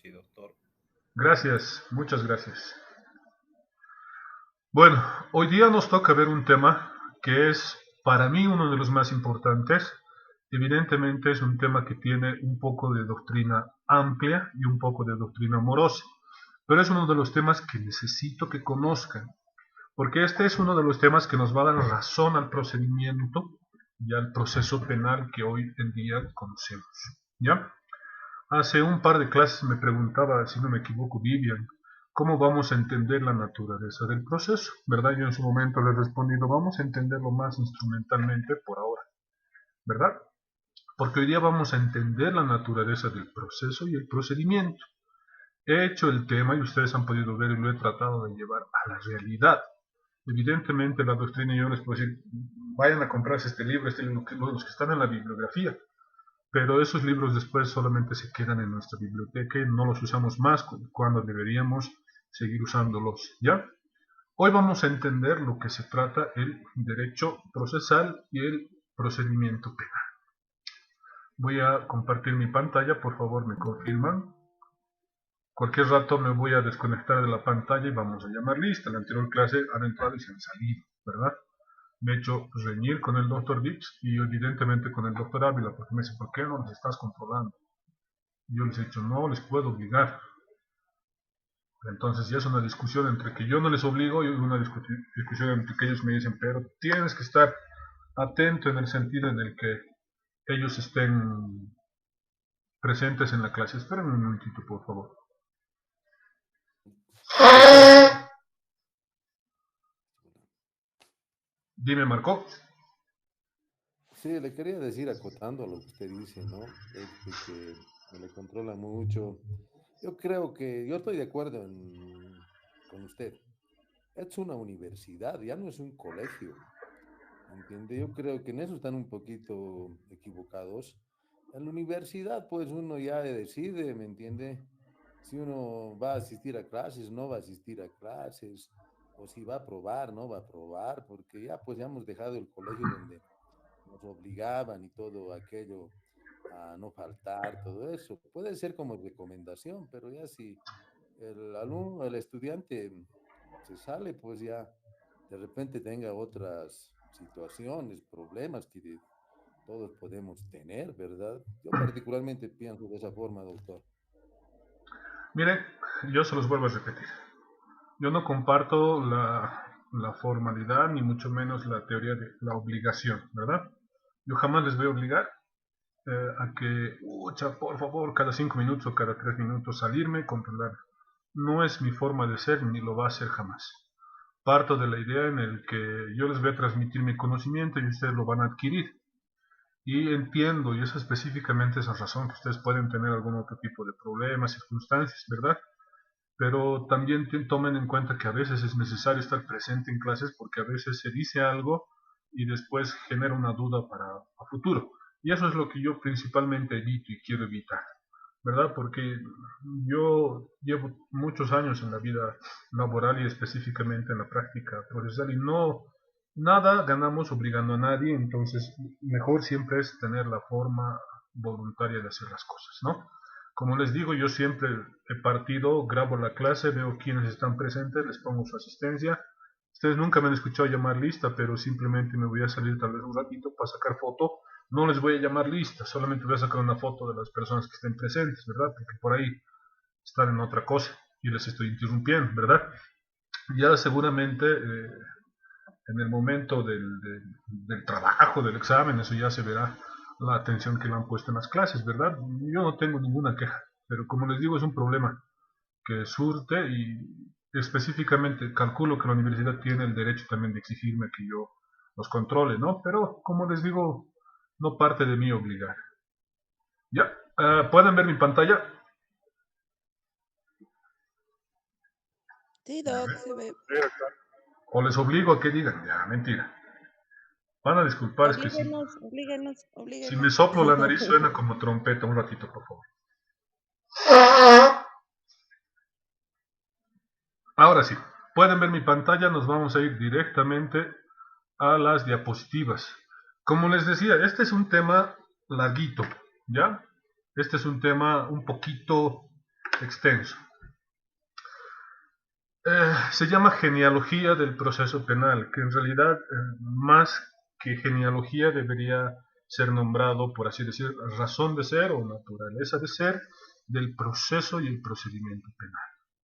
aquí, doctor. Gracias, muchas gracias. Bueno, hoy día nos toca ver un tema que es para mí uno de los más importantes. Evidentemente es un tema que tiene un poco de doctrina amplia y un poco de doctrina amorosa, pero es uno de los temas que necesito que conozcan, porque este es uno de los temas que nos va a dar razón al procedimiento y al proceso penal que hoy en día conocemos. ¿Ya? Hace un par de clases me preguntaba, si no me equivoco, Vivian, ¿cómo vamos a entender la naturaleza del proceso? ¿Verdad? Yo en su momento le he respondido, vamos a entenderlo más instrumentalmente por ahora, ¿verdad? Porque hoy día vamos a entender la naturaleza del proceso y el procedimiento. He hecho el tema y ustedes han podido ver y lo he tratado de llevar a la realidad. Evidentemente la doctrina yo les puedo decir, vayan a comprarse este libro, los que están en la bibliografía, pero esos libros después solamente se quedan en nuestra biblioteca y no los usamos más cuando deberíamos seguir usándolos, ¿ya? Hoy vamos a entender lo que se trata el derecho procesal y el procedimiento penal. Voy a compartir mi pantalla, por favor me confirman. Cualquier rato me voy a desconectar de la pantalla y vamos a llamar lista. En la anterior clase han entrado y se han salido, ¿verdad? Me he hecho reñir con el doctor Dix y evidentemente con el doctor Ávila, porque me dice, ¿por qué no nos estás controlando? Yo les he dicho, no les puedo obligar. Entonces ya es una discusión entre que yo no les obligo y una discusión entre que ellos me dicen, pero tienes que estar atento en el sentido en el que ellos estén presentes en la clase. Espérenme un momentito, por favor. Dime, Marco. Sí, le quería decir, acotando a lo que usted dice, ¿no? De que me le controla mucho. Yo creo que, yo estoy de acuerdo con usted. Es una universidad, ya no es un colegio, ¿entiende? Yo creo que en eso están un poquito equivocados. En la universidad, pues uno ya decide, ¿me entiende? Si uno va a asistir a clases, no va a asistir a clases, o si va a probar, no va a probar, porque ya pues ya hemos dejado el colegio donde nos obligaban y todo aquello a no faltar, todo eso. Puede ser como recomendación, pero ya si el alumno, el estudiante se sale, pues ya de repente tenga otras situaciones, problemas que todos podemos tener, ¿verdad? Yo particularmente pienso de esa forma, doctor. Miren, yo se los vuelvo a repetir. Yo no comparto la formalidad ni mucho menos la teoría de la obligación, ¿verdad? Yo jamás les voy a obligar a que, por favor, cada 5 minutos o cada 3 minutos salirme y controlar. No es mi forma de ser ni lo va a ser jamás. Parto de la idea en el que yo les voy a transmitir mi conocimiento y ustedes lo van a adquirir. Y entiendo, y es específicamente esa razón, que ustedes pueden tener algún otro tipo de problemas, circunstancias, ¿verdad? Pero también tomen en cuenta que a veces es necesario estar presente en clases porque a veces se dice algo y después genera una duda para a futuro. Y eso es lo que yo principalmente evito y quiero evitar, ¿verdad? Porque yo llevo muchos años en la vida laboral y específicamente en la práctica procesal y no, nada ganamos obligando a nadie, entonces mejor siempre es tener la forma voluntaria de hacer las cosas, ¿no? Como les digo, yo siempre he partido, grabo la clase, veo quiénes están presentes, les pongo su asistencia. Ustedes nunca me han escuchado llamar lista, pero simplemente me voy a salir tal vez un ratito para sacar foto. No les voy a llamar lista, solamente voy a sacar una foto de las personas que estén presentes, ¿verdad? Porque por ahí están en otra cosa y les estoy interrumpiendo, ¿verdad? Ya seguramente en el momento del trabajo, del examen, eso ya se verá la atención que le han puesto en las clases, ¿verdad? Yo no tengo ninguna queja, pero como les digo, es un problema que surte y específicamente calculo que la universidad tiene el derecho también de exigirme que yo los controle, ¿no? Pero como les digo, no parte de mí obligar. ¿Ya? ¿Pueden ver mi pantalla? Sí, A Doc, ver. se ve. O les obligo a que digan, ya, mentira. Van a disculpar, es que Oblíguenos, oblíguenos, si me oblíguenos. soplo la nariz suena como trompeta. Un ratito, por favor. Ahora sí, pueden ver mi pantalla, nos vamos a ir directamente a las diapositivas. Como les decía, este es un tema larguito, ¿ya? Este es un tema un poquito extenso. Se llama genealogía del proceso penal, que en realidad más que genealogía debería ser nombrado, por así decir, razón de ser o naturaleza de ser del proceso y el procedimiento penal.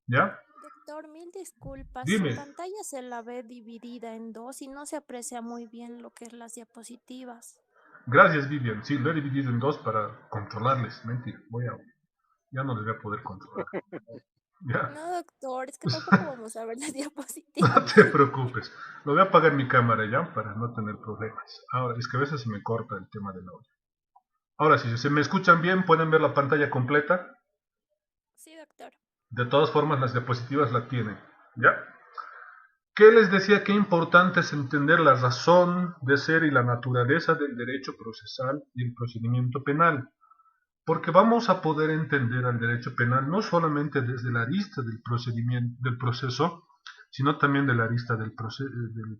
¿Ya? Doctor, mil disculpas. Su Dime. pantalla se la ve dividida en dos y no se aprecia muy bien lo que es las diapositivas. Gracias, Vivian. Sí, lo he dividido en dos para controlarles. Mentira, ya no les voy a poder controlar. Ya, No, doctor, es que tampoco vamos a ver las no diapositivas. te preocupes. Lo voy a apagar mi cámara ya para no tener problemas. Ahora, es que a veces se me corta el tema del audio. Ahora, si se me escuchan bien, pueden ver la pantalla completa. Sí, doctor. De todas formas, las diapositivas la tienen. ¿Ya? ¿Qué les decía? Qué importante es entender la razón de ser y la naturaleza del derecho procesal y el procedimiento penal. Porque vamos a poder entender al derecho penal no solamente desde la arista del procedimiento, del proceso, sino también de la arista del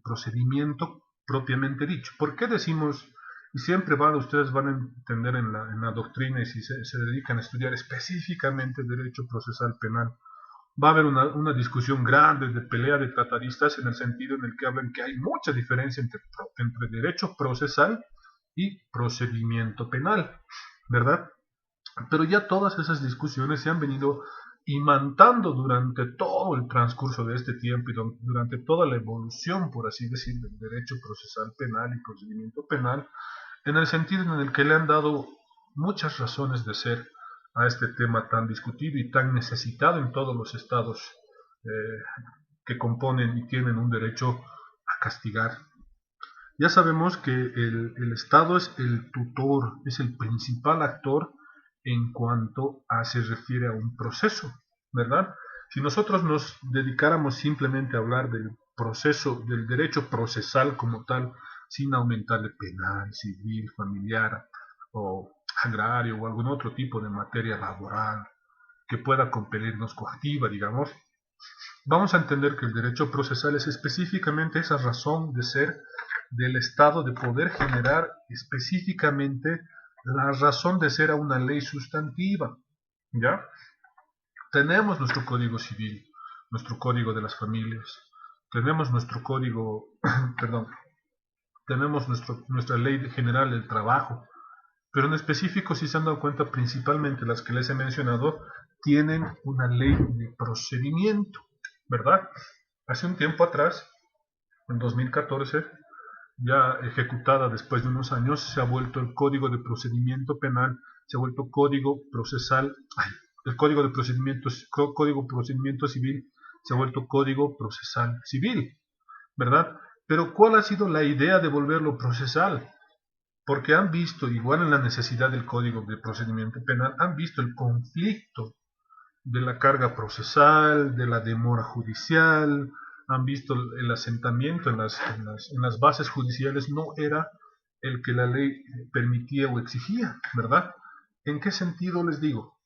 procedimiento propiamente dicho. ¿Por qué decimos, y siempre ustedes van a entender en la doctrina y si se dedican a estudiar específicamente derecho procesal penal, va a haber una discusión grande de pelea de tratadistas en el sentido en el que hablan que hay mucha diferencia entre derecho procesal y procedimiento penal, ¿verdad? Pero ya todas esas discusiones se han venido imantando durante todo el transcurso de este tiempo y durante toda la evolución, por así decir, del derecho procesal penal y procedimiento penal, en el sentido en el que le han dado muchas razones de ser a este tema tan discutido y tan necesitado en todos los estados que componen y tienen un derecho a castigar. Ya sabemos que el Estado es el tutor, es el principal actor en cuanto se refiere a un proceso, ¿verdad? Si nosotros nos dedicáramos simplemente a hablar del proceso, del derecho procesal como tal, sin aumentarle penal, civil, familiar o agrario o algún otro tipo de materia laboral que pueda compelirnos coactiva, digamos, vamos a entender que el derecho procesal es específicamente esa razón de ser del Estado de poder generar específicamente la razón de ser a una ley sustantiva. ¿Ya? Tenemos nuestro código civil, nuestro código de las familias, tenemos nuestro código, perdón, tenemos nuestra ley general del trabajo, pero en específico, si se han dado cuenta, principalmente las que les he mencionado, tienen una ley de procedimiento, ¿verdad? Hace un tiempo atrás, en 2014, ya ejecutada después de unos años, se ha vuelto el Código de Procedimiento Penal, se ha vuelto Código Procesal, el Código de Código Procedimiento Civil, se ha vuelto Código Procesal Civil, ¿verdad? Pero ¿cuál ha sido la idea de volverlo procesal? Porque han visto, igual en la necesidad del Código de Procedimiento Penal, han visto el conflicto de la carga procesal, de la demora judicial, han visto el asentamiento en las bases judiciales no era el que la ley permitía o exigía, ¿verdad? ¿En qué sentido les digo?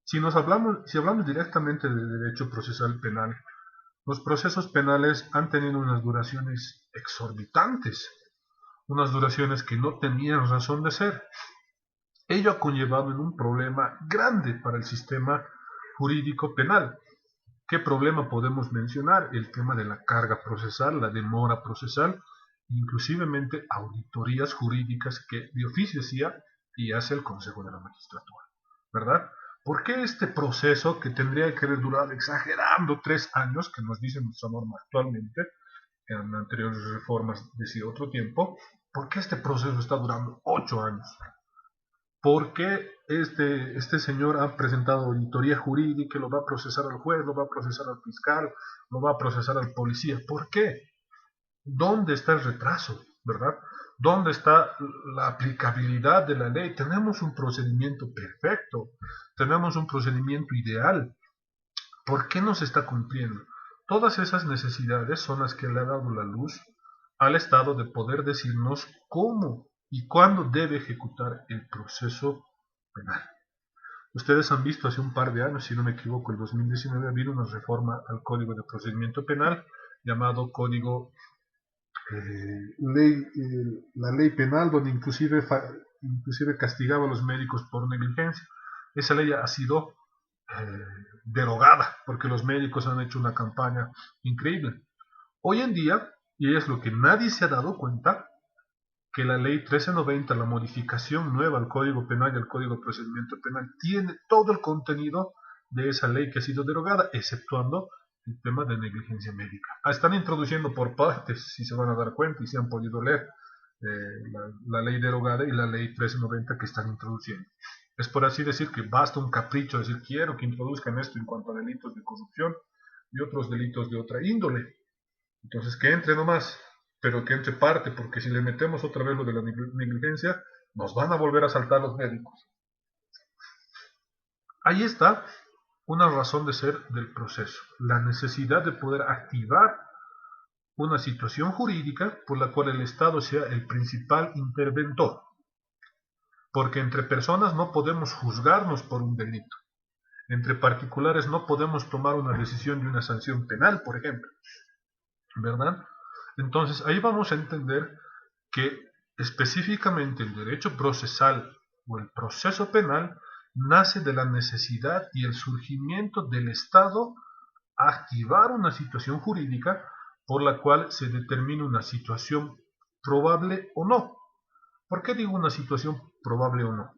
Si hablamos directamente de derecho procesal penal, los procesos penales han tenido unas duraciones exorbitantes, unas duraciones que no tenían razón de ser. Ello ha conllevado en un problema grande para el sistema jurídico penal. ¿Qué problema podemos mencionar? El tema de la carga procesal, la demora procesal, inclusivemente auditorías jurídicas que de oficio hacía y hace el Consejo de la Magistratura, ¿verdad? ¿Por qué este proceso que tendría que haber durado exagerando 3 años, que nos dice nuestra norma actualmente, en anteriores reformas decía otro tiempo, por qué este proceso está durando 8 años? ¿Por qué este señor ha presentado auditoría jurídica, lo va a procesar al juez, lo va a procesar al fiscal, lo va a procesar al policía? ¿Por qué? ¿Dónde está el retraso? ¿Verdad? ¿Dónde está la aplicabilidad de la ley? Tenemos un procedimiento perfecto, tenemos un procedimiento ideal. ¿Por qué no se está cumpliendo? Todas esas necesidades son las que le ha dado la luz al Estado de poder decirnos cómo y cuándo debe ejecutar el proceso penal. Ustedes han visto hace un par de años, si no me equivoco, el 2019 ha habido una reforma al Código de Procedimiento Penal llamado Código la Ley Penal, donde inclusive castigaba a los médicos por negligencia. Esa ley ha sido derogada, porque los médicos han hecho una campaña increíble. Hoy en día, y es lo que nadie se ha dado cuenta, que la ley 1390, la modificación nueva al Código Penal y al Código de Procedimiento Penal, tiene todo el contenido de esa ley que ha sido derogada, exceptuando el tema de negligencia médica. Están introduciendo por partes, si se van a dar cuenta y si han podido leer la ley derogada y la ley 1390 que están introduciendo. Es por así decir que basta un capricho, decir quiero que introduzcan esto en cuanto a delitos de corrupción y otros delitos de otra índole. Entonces que entre nomás, pero que entre parte, porque si le metemos otra vez lo de la negligencia, nos van a volver a saltar los médicos. Ahí está una razón de ser del proceso, la necesidad de poder activar una situación jurídica por la cual el Estado sea el principal interventor. Porque entre personas no podemos juzgarnos por un delito. Entre particulares no podemos tomar una decisión de una sanción penal, por ejemplo. ¿Verdad? Entonces ahí vamos a entender que específicamente el derecho procesal o el proceso penal nace de la necesidad y el surgimiento del Estado a activar una situación jurídica por la cual se determina una situación probable o no. ¿Por qué digo una situación probable o no?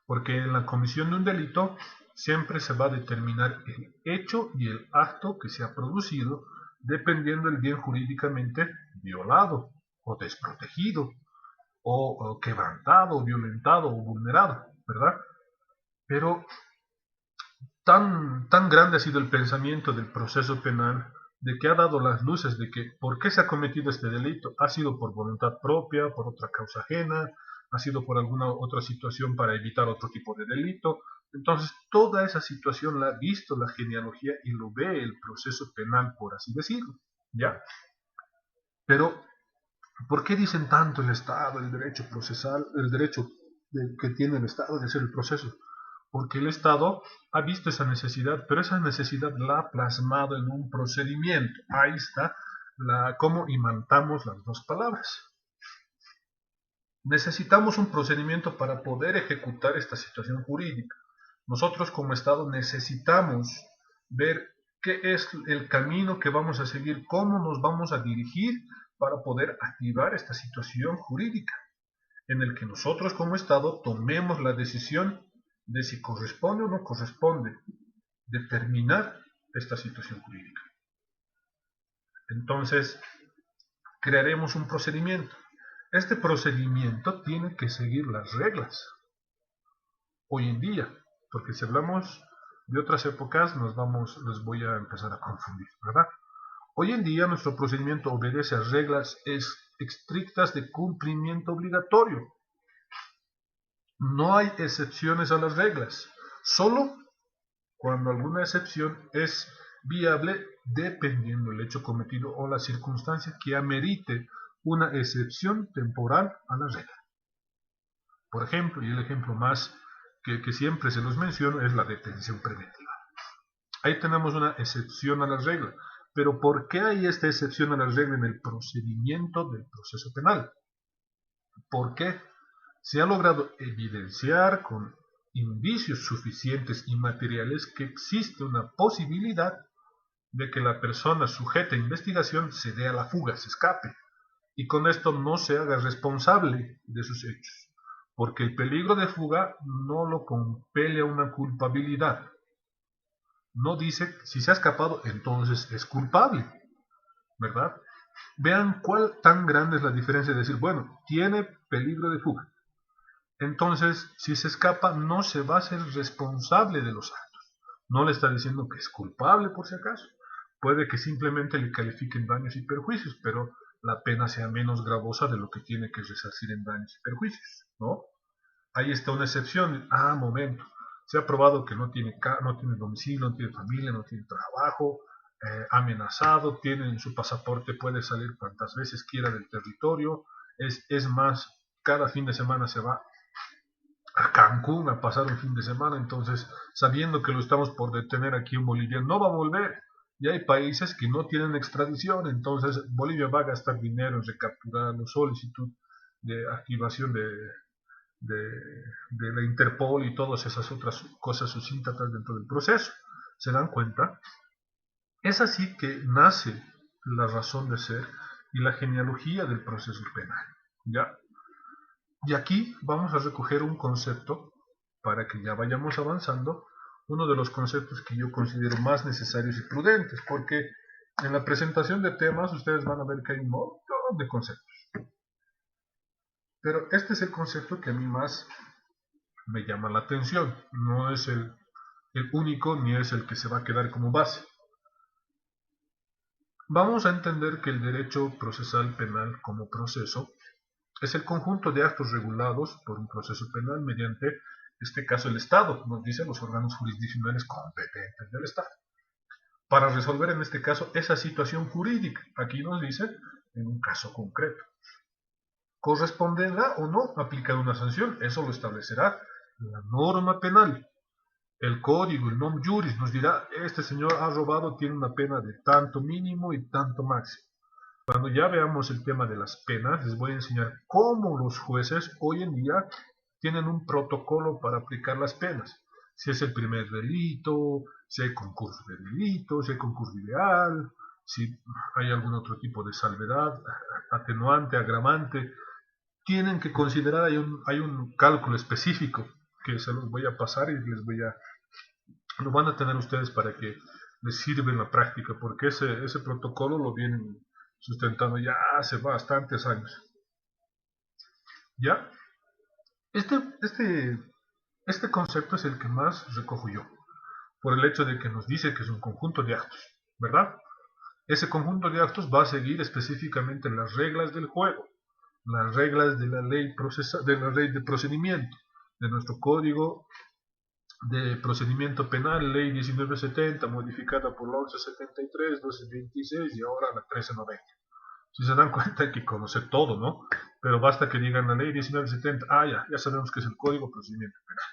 Porque en la comisión de un delito siempre se va a determinar el hecho y el acto que se ha producido dependiendo del bien jurídicamente violado o desprotegido o quebrantado, o violentado o vulnerado, ¿verdad? Pero tan grande ha sido el pensamiento del proceso penal de que ha dado las luces de que por qué se ha cometido este delito ha sido por voluntad propia, por otra causa ajena, ha sido por alguna otra situación para evitar otro tipo de delito. Entonces toda esa situación la ha visto la genealogía y lo ve el proceso penal, por así decirlo, ¿ya? Pero ¿por qué dicen tanto el Estado, el derecho procesal, el derecho que tiene el Estado de hacer el proceso? Porque el Estado ha visto esa necesidad, pero esa necesidad la ha plasmado en un procedimiento. Ahí está cómo imantamos las dos palabras. Necesitamos un procedimiento para poder ejecutar esta situación jurídica. Nosotros como Estado necesitamos ver qué es el camino que vamos a seguir, cómo nos vamos a dirigir para poder activar esta situación jurídica, en el que nosotros como Estado tomemos la decisión de si corresponde o no corresponde determinar esta situación jurídica. Entonces, crearemos un procedimiento. Este procedimiento tiene que seguir las reglas. Hoy en día, porque si hablamos de otras épocas, les voy a empezar a confundir, ¿verdad? Hoy en día nuestro procedimiento obedece a reglas estrictas de cumplimiento obligatorio. No hay excepciones a las reglas, solo cuando alguna excepción es viable dependiendo del hecho cometido o la circunstancia que amerite una excepción temporal a la regla. Por ejemplo, y el ejemplo más que siempre se los menciono es la detención preventiva. Ahí tenemos una excepción a la regla. Pero ¿por qué hay esta excepción a la regla en el procedimiento del proceso penal? ¿Por qué? Se ha logrado evidenciar con indicios suficientes y materiales que existe una posibilidad de que la persona sujeta a investigación se dé a la fuga, se escape, y con esto no se haga responsable de sus hechos, porque el peligro de fuga no lo compele a una culpabilidad. No dice si se ha escapado, entonces es culpable, ¿verdad? Vean cuál tan grande es la diferencia de decir, bueno, tiene peligro de fuga. Entonces, si se escapa, no se va a ser responsable de los actos. No le está diciendo que es culpable por si acaso. Puede que simplemente le califiquen daños y perjuicios, pero la pena sea menos gravosa de lo que tiene que resarcir en daños y perjuicios, ¿no? Ahí está una excepción. Momento. Se ha probado que no tiene domicilio, no tiene familia, no tiene trabajo, amenazado, tiene en su pasaporte, puede salir cuantas veces quiera del territorio. Es más, cada fin de semana se va a Cancún a pasar un fin de semana, entonces sabiendo que lo estamos por detener aquí en Bolivia, no va a volver. Y hay países que no tienen extradición, entonces Bolivia va a gastar dinero en recapturar la solicitud de activación de la Interpol y todas esas otras cosas suscitadas dentro del proceso. ¿Se dan cuenta? Es así que nace la razón de ser y la genealogía del proceso penal. ¿Ya? Y aquí vamos a recoger un concepto para que ya vayamos avanzando, uno de los conceptos que yo considero más necesarios y prudentes, porque en la presentación de temas ustedes van a ver que hay un montón de conceptos. Pero este es el concepto que a mí más me llama la atención. No es el único ni es el que se va a quedar como base. Vamos a entender que el derecho procesal penal como proceso es el conjunto de actos regulados por un proceso penal mediante, en este caso, el Estado, nos dicen los órganos jurisdiccionales competentes del Estado, para resolver en este caso esa situación jurídica. Aquí nos dice en un caso concreto. ¿Corresponderá o no aplicar una sanción? Eso lo establecerá la norma penal. El código, el nom juris, nos dirá, este señor ha robado, tiene una pena de tanto mínimo y tanto máximo. Cuando ya veamos el tema de las penas, les voy a enseñar cómo los jueces hoy en día tienen un protocolo para aplicar las penas. Si es el primer delito, si hay concurso de delito, si hay concurso ideal, si hay algún otro tipo de salvedad, atenuante, agravante. Tienen que considerar, hay un cálculo específico que se los voy a pasar y lo van a tener ustedes para que les sirva en la práctica, porque ese protocolo lo vienen sustentando ya hace bastantes años. ¿Ya? Este concepto es el que más recojo yo, por el hecho de que nos dice que es un conjunto de actos, ¿verdad? Ese conjunto de actos va a seguir específicamente las reglas del juego, las reglas de la ley de procedimiento, de nuestro código de procedimiento penal, ley 1970, modificada por la 1173, 1226 y ahora la 1390. Si se dan cuenta hay que conocer todo, ¿no? Pero basta que digan la ley 1970, ya sabemos que es el código de procedimiento penal.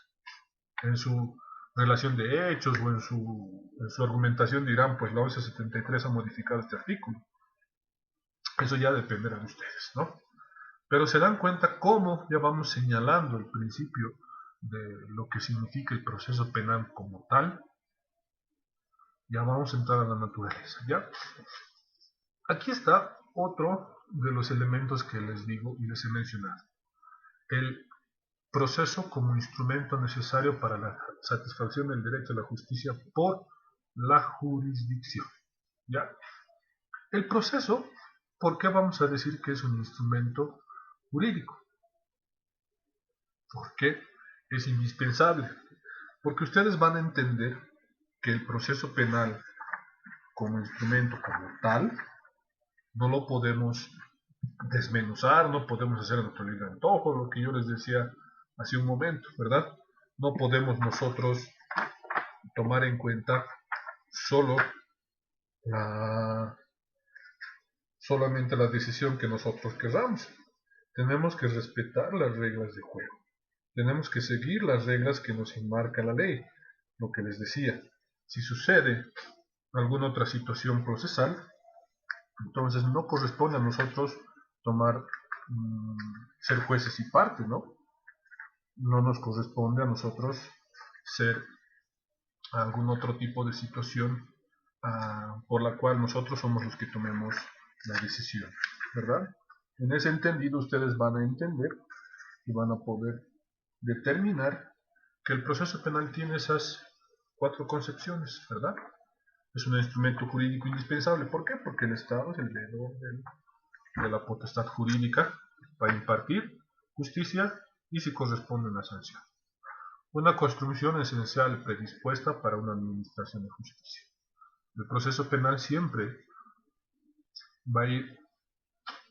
En su relación de hechos o en su argumentación dirán, pues la 1173 ha modificado este artículo. Eso ya dependerá de ustedes, ¿no? Pero se dan cuenta cómo ya vamos señalando el principio de lo que significa el proceso penal como tal. Ya vamos a entrar a la naturaleza, ¿ya? Aquí está otro de los elementos que les digo y les he mencionado. El proceso como instrumento necesario para la satisfacción del derecho a la justicia por la jurisdicción, ¿ya? El proceso, ¿por qué vamos a decir que es un instrumento jurídico? Porque es indispensable. Porque ustedes van a entender que el proceso penal como instrumento como tal no lo podemos desmenuzar, no podemos hacer a nuestro libre antojo, lo que yo les decía hace un momento, ¿verdad? No podemos nosotros tomar en cuenta solamente la decisión que nosotros querramos. Tenemos que respetar las reglas de juego. Tenemos que seguir las reglas que nos enmarca la ley. Lo que les decía, si sucede alguna otra situación procesal, entonces no corresponde a nosotros ser jueces y parte, ¿no? No nos corresponde a nosotros ser algún otro tipo de situación por la cual nosotros somos los que tomemos la decisión, ¿verdad? En ese entendido ustedes van a entender y van a poder determinar que el proceso penal tiene esas 4 concepciones, ¿verdad? Es un instrumento jurídico indispensable. ¿Por qué? Porque el Estado es el deudor de la potestad jurídica para impartir justicia y si corresponde una sanción. Una construcción esencial predispuesta para una administración de justicia. El proceso penal siempre va a ir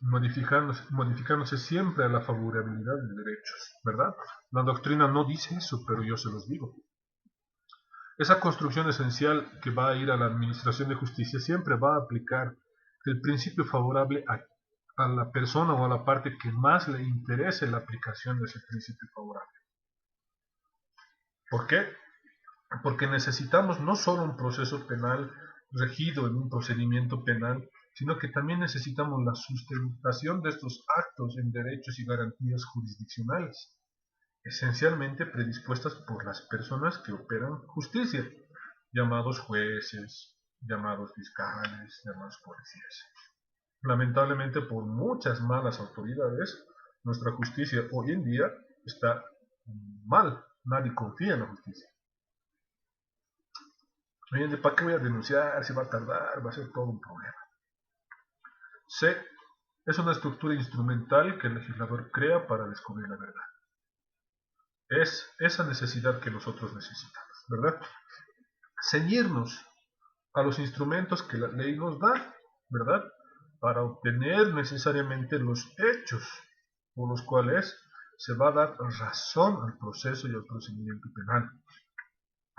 modificándose siempre a la favorabilidad de derechos, ¿verdad? La doctrina no dice eso, pero yo se los digo. Esa construcción esencial que va a ir a la administración de justicia siempre va a aplicar el principio favorable a la persona o a la parte que más le interese la aplicación de ese principio favorable. ¿Por qué? Porque necesitamos no solo un proceso penal regido en un procedimiento penal, sino que también necesitamos la sustentación de estos actos en derechos y garantías jurisdiccionales, esencialmente predispuestas por las personas que operan justicia. llamados jueces, llamados fiscales, llamados policías. Lamentablemente, por muchas malas autoridades, nuestra justicia hoy en día está mal. Nadie confía en la justicia. Hoy en día, ¿para qué voy a denunciar? Si va a tardar, va a ser todo un problema. C. Es una estructura instrumental que el legislador crea para descubrir la verdad. Es esa necesidad que nosotros necesitamos, ¿verdad? Ceñirnos a los instrumentos que la ley nos da, ¿verdad? Para obtener necesariamente los hechos por los cuales se va a dar razón al proceso y al procedimiento penal.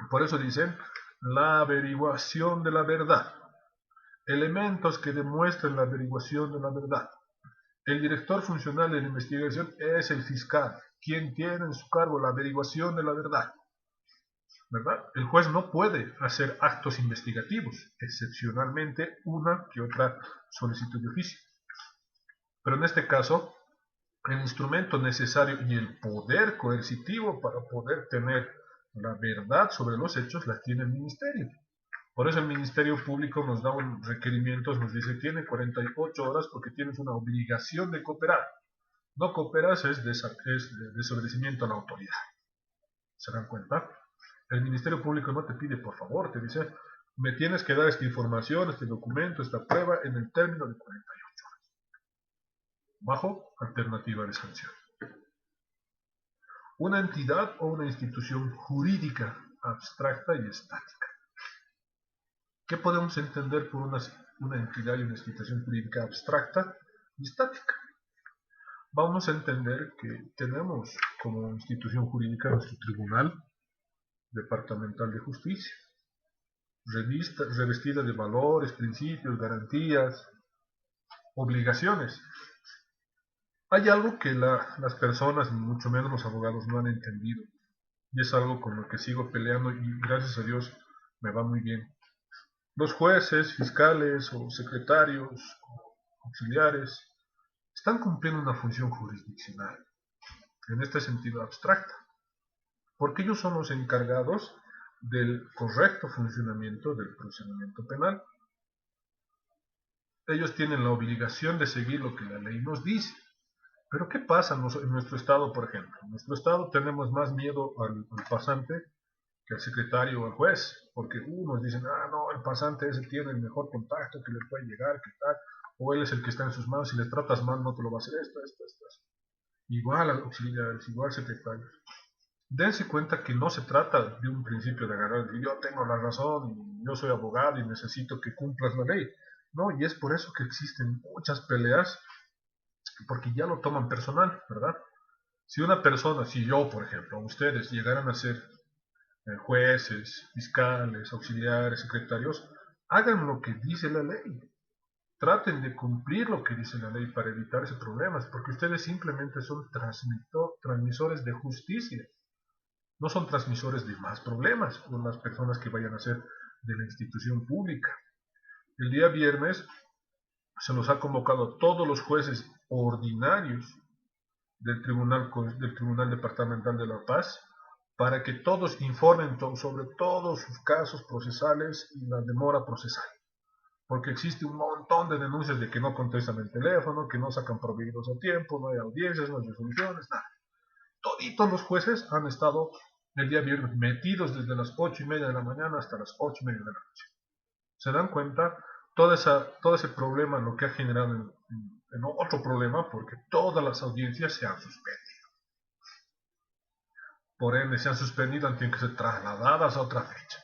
Por eso dicen, la averiguación de la verdad. Elementos que demuestren la averiguación de la verdad. El director funcional de la investigación es el fiscal, quien tiene en su cargo la averiguación de la verdad, ¿verdad? El juez no puede hacer actos investigativos, excepcionalmente una que otra solicitud de oficio. Pero en este caso, el instrumento necesario y el poder coercitivo para poder tener la verdad sobre los hechos la tiene el ministerio. Por eso el Ministerio Público nos da un requerimiento, nos dice tiene 48 horas porque tienes una obligación de cooperar. No cooperas es desobedecimiento a la autoridad. ¿Se dan cuenta? El Ministerio Público no te pide por favor, te dice me tienes que dar esta información, este documento, esta prueba en el término de 48 horas. Bajo alternativa de sanción. Una entidad o una institución jurídica abstracta y estática. ¿Qué podemos entender por una entidad y una institución jurídica abstracta y estática? Vamos a entender que tenemos como institución jurídica nuestro Tribunal Departamental de Justicia, revestida de valores, principios, garantías, obligaciones. Hay algo que las personas, mucho menos los abogados, no han entendido, y es algo con lo que sigo peleando y gracias a Dios me va muy bien. Los jueces, fiscales o secretarios o auxiliares están cumpliendo una función jurisdiccional, en este sentido abstracta, porque ellos son los encargados del correcto funcionamiento del procedimiento penal. Ellos tienen la obligación de seguir lo que la ley nos dice. Pero ¿qué pasa en nuestro estado, por ejemplo? En nuestro estado tenemos más miedo al pasante que al secretario o al juez, porque unos dicen, no, el pasante ese tiene el mejor contacto que le puede llegar, ¿qué tal? O él es el que está en sus manos, si le tratas mal no te lo va a hacer esto. Igual al auxiliares, igual secretarios. Dense cuenta que no se trata de un principio de agarrar, yo tengo la razón, yo soy abogado y necesito que cumplas la ley. No, y es por eso que existen muchas peleas, porque ya lo toman personal, ¿verdad? Si una persona, si yo, por ejemplo, ustedes llegaran a ser jueces, fiscales, auxiliares, secretarios, hagan lo que dice la ley. Traten de cumplir lo que dice la ley para evitarse problemas, porque ustedes simplemente son transmisores de justicia. No son transmisores de más problemas con las personas que vayan a ser de la institución pública. El día viernes se nos ha convocado a todos los jueces ordinarios del Tribunal Departamental de La Paz para que todos informen sobre todos sus casos procesales y la demora procesal. Porque existe un montón de denuncias de que no contestan el teléfono, que no sacan proveídos a tiempo, no hay audiencias, no hay resoluciones, nada. Toditos los jueces han estado el día viernes metidos desde las 8:30 de la mañana hasta las 8:30 de la noche. ¿Se dan cuenta? Todo ese problema lo que ha generado en otro problema, porque todas las audiencias se han suspendido. Por ende, se han suspendido, han tenido que ser trasladadas a otra fecha.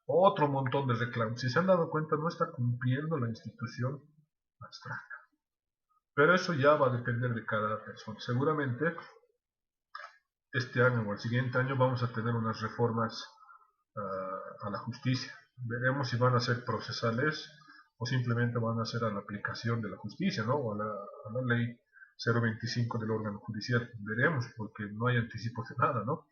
Otro montón de reclamos. Si se han dado cuenta, no está cumpliendo la institución abstracta. Pero eso ya va a depender de cada persona. Seguramente este año o el siguiente año vamos a tener unas reformas a la justicia. Veremos si van a ser procesales o simplemente van a ser a la aplicación de la justicia, ¿no? O a la ley 025 del órgano judicial. Veremos, porque no hay anticipos de nada, ¿no?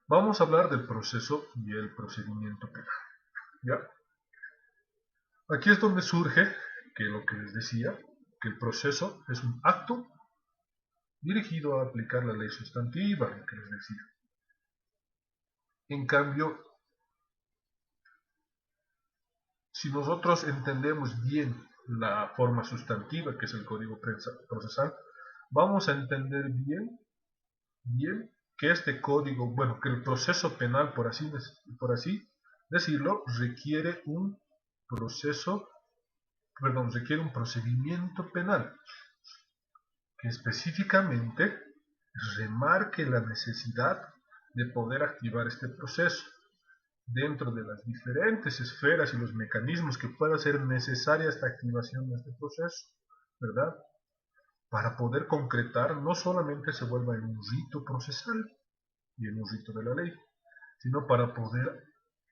Vamos a hablar del proceso y el procedimiento penal, ¿ya? Aquí es donde surge que lo que les decía, que el proceso es un acto dirigido a aplicar la ley sustantiva, lo que les decía. En cambio, si nosotros entendemos bien la forma sustantiva, que es el código procesal, vamos a entender bien que este código, bueno, que el proceso penal, por así decirlo, requiere un procedimiento penal que específicamente remarque la necesidad de poder activar este proceso dentro de las diferentes esferas y los mecanismos que pueda ser necesaria esta activación de este proceso, ¿verdad? Para poder concretar, no solamente se vuelva en un rito procesal y en un rito de la ley, sino para poder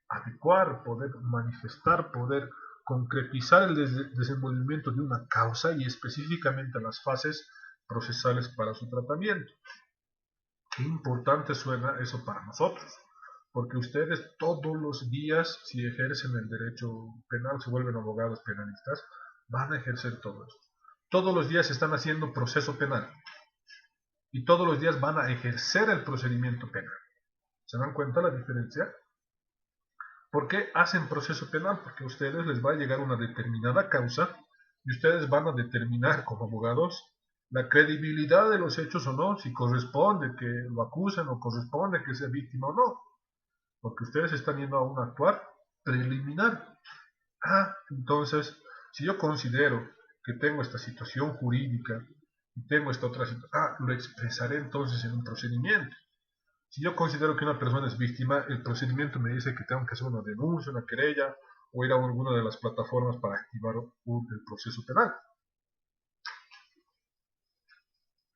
adecuar, poder manifestar, poder concretizar el desenvolvimiento de una causa y específicamente las fases procesales para su tratamiento. Qué importante suena eso para nosotros, porque ustedes todos los días, si ejercen el derecho penal, se vuelven abogados penalistas, van a ejercer todo esto. Todos los días están haciendo proceso penal y todos los días van a ejercer el procedimiento penal. ¿Se dan cuenta la diferencia? ¿Por qué hacen proceso penal? Porque a ustedes les va a llegar una determinada causa y ustedes van a determinar como abogados la credibilidad de los hechos o no, si corresponde que lo acusen o corresponde que sea víctima o no, porque ustedes están yendo a un actuar preliminar. Entonces, si yo considero que tengo esta situación jurídica y tengo esta otra situación, lo expresaré entonces en un procedimiento. Si yo considero que una persona es víctima, el procedimiento me dice que tengo que hacer una denuncia, una querella o ir a alguna de las plataformas para activar el proceso penal.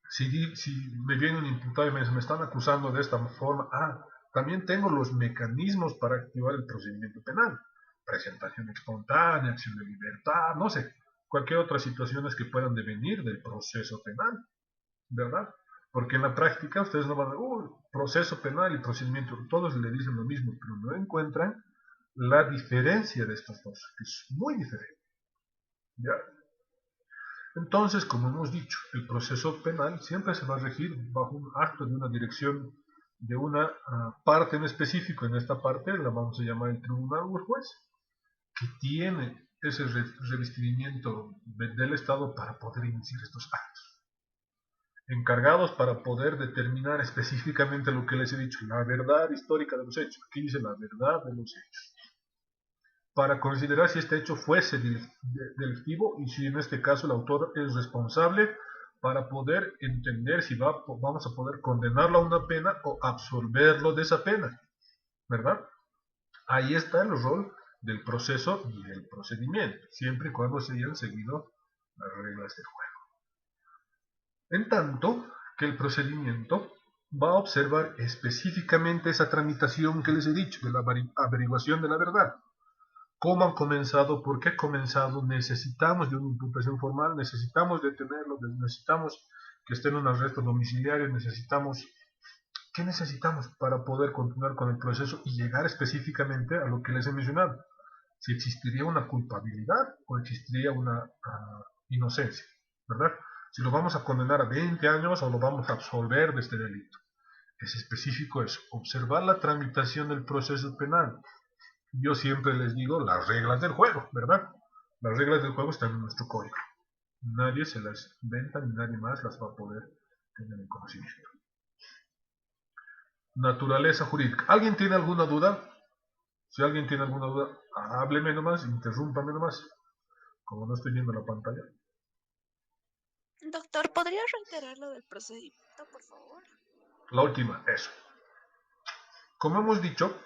Si me viene un imputado y me están acusando de esta forma, también tengo los mecanismos para activar el procedimiento penal. Presentación espontánea, acción de libertad, no sé, cualquier otra situaciones que puedan devenir del proceso penal, ¿verdad? Porque en la práctica ustedes no van a proceso penal y procedimiento, todos le dicen lo mismo, pero no encuentran la diferencia de estas dos, que es muy diferente. ¿Ya? Entonces, como hemos dicho, el proceso penal siempre se va a regir bajo un acto de una dirección de una parte en específico. En esta parte la vamos a llamar el tribunal o el juez, que tiene ese revestimiento del Estado para poder iniciar estos actos, encargados para poder determinar específicamente lo que les he dicho, la verdad histórica de los hechos. Aquí dice la verdad de los hechos, para considerar si este hecho fuese delictivo y si en este caso el autor es responsable, para poder entender si vamos a poder condenarlo a una pena o absolverlo de esa pena, ¿verdad? Ahí está el rol del proceso y del procedimiento, siempre y cuando se hayan seguido las reglas del juego. En tanto que el procedimiento va a observar específicamente esa tramitación que les he dicho, de la averiguación de la verdad. ¿Cómo han comenzado? ¿Por qué han comenzado? Necesitamos de una imputación formal, necesitamos detenerlo, necesitamos que esté en un arresto domiciliario, ¿qué necesitamos para poder continuar con el proceso y llegar específicamente a lo que les he mencionado? Si existiría una culpabilidad o existiría una inocencia, ¿verdad? Si lo vamos a condenar a 20 años o lo vamos a absolver de este delito. Es específico eso, observar la tramitación del proceso penal. Yo siempre les digo las reglas del juego, ¿verdad? Las reglas del juego están en nuestro código. Nadie se las inventa ni nadie más las va a poder tener en conocimiento. Naturaleza jurídica. ¿Alguien tiene alguna duda? Si alguien tiene alguna duda, hábleme nomás, interrúmpame nomás. Como no estoy viendo la pantalla. Doctor, ¿podría reiterar lo del procedimiento, por favor? La última, eso. Como hemos dicho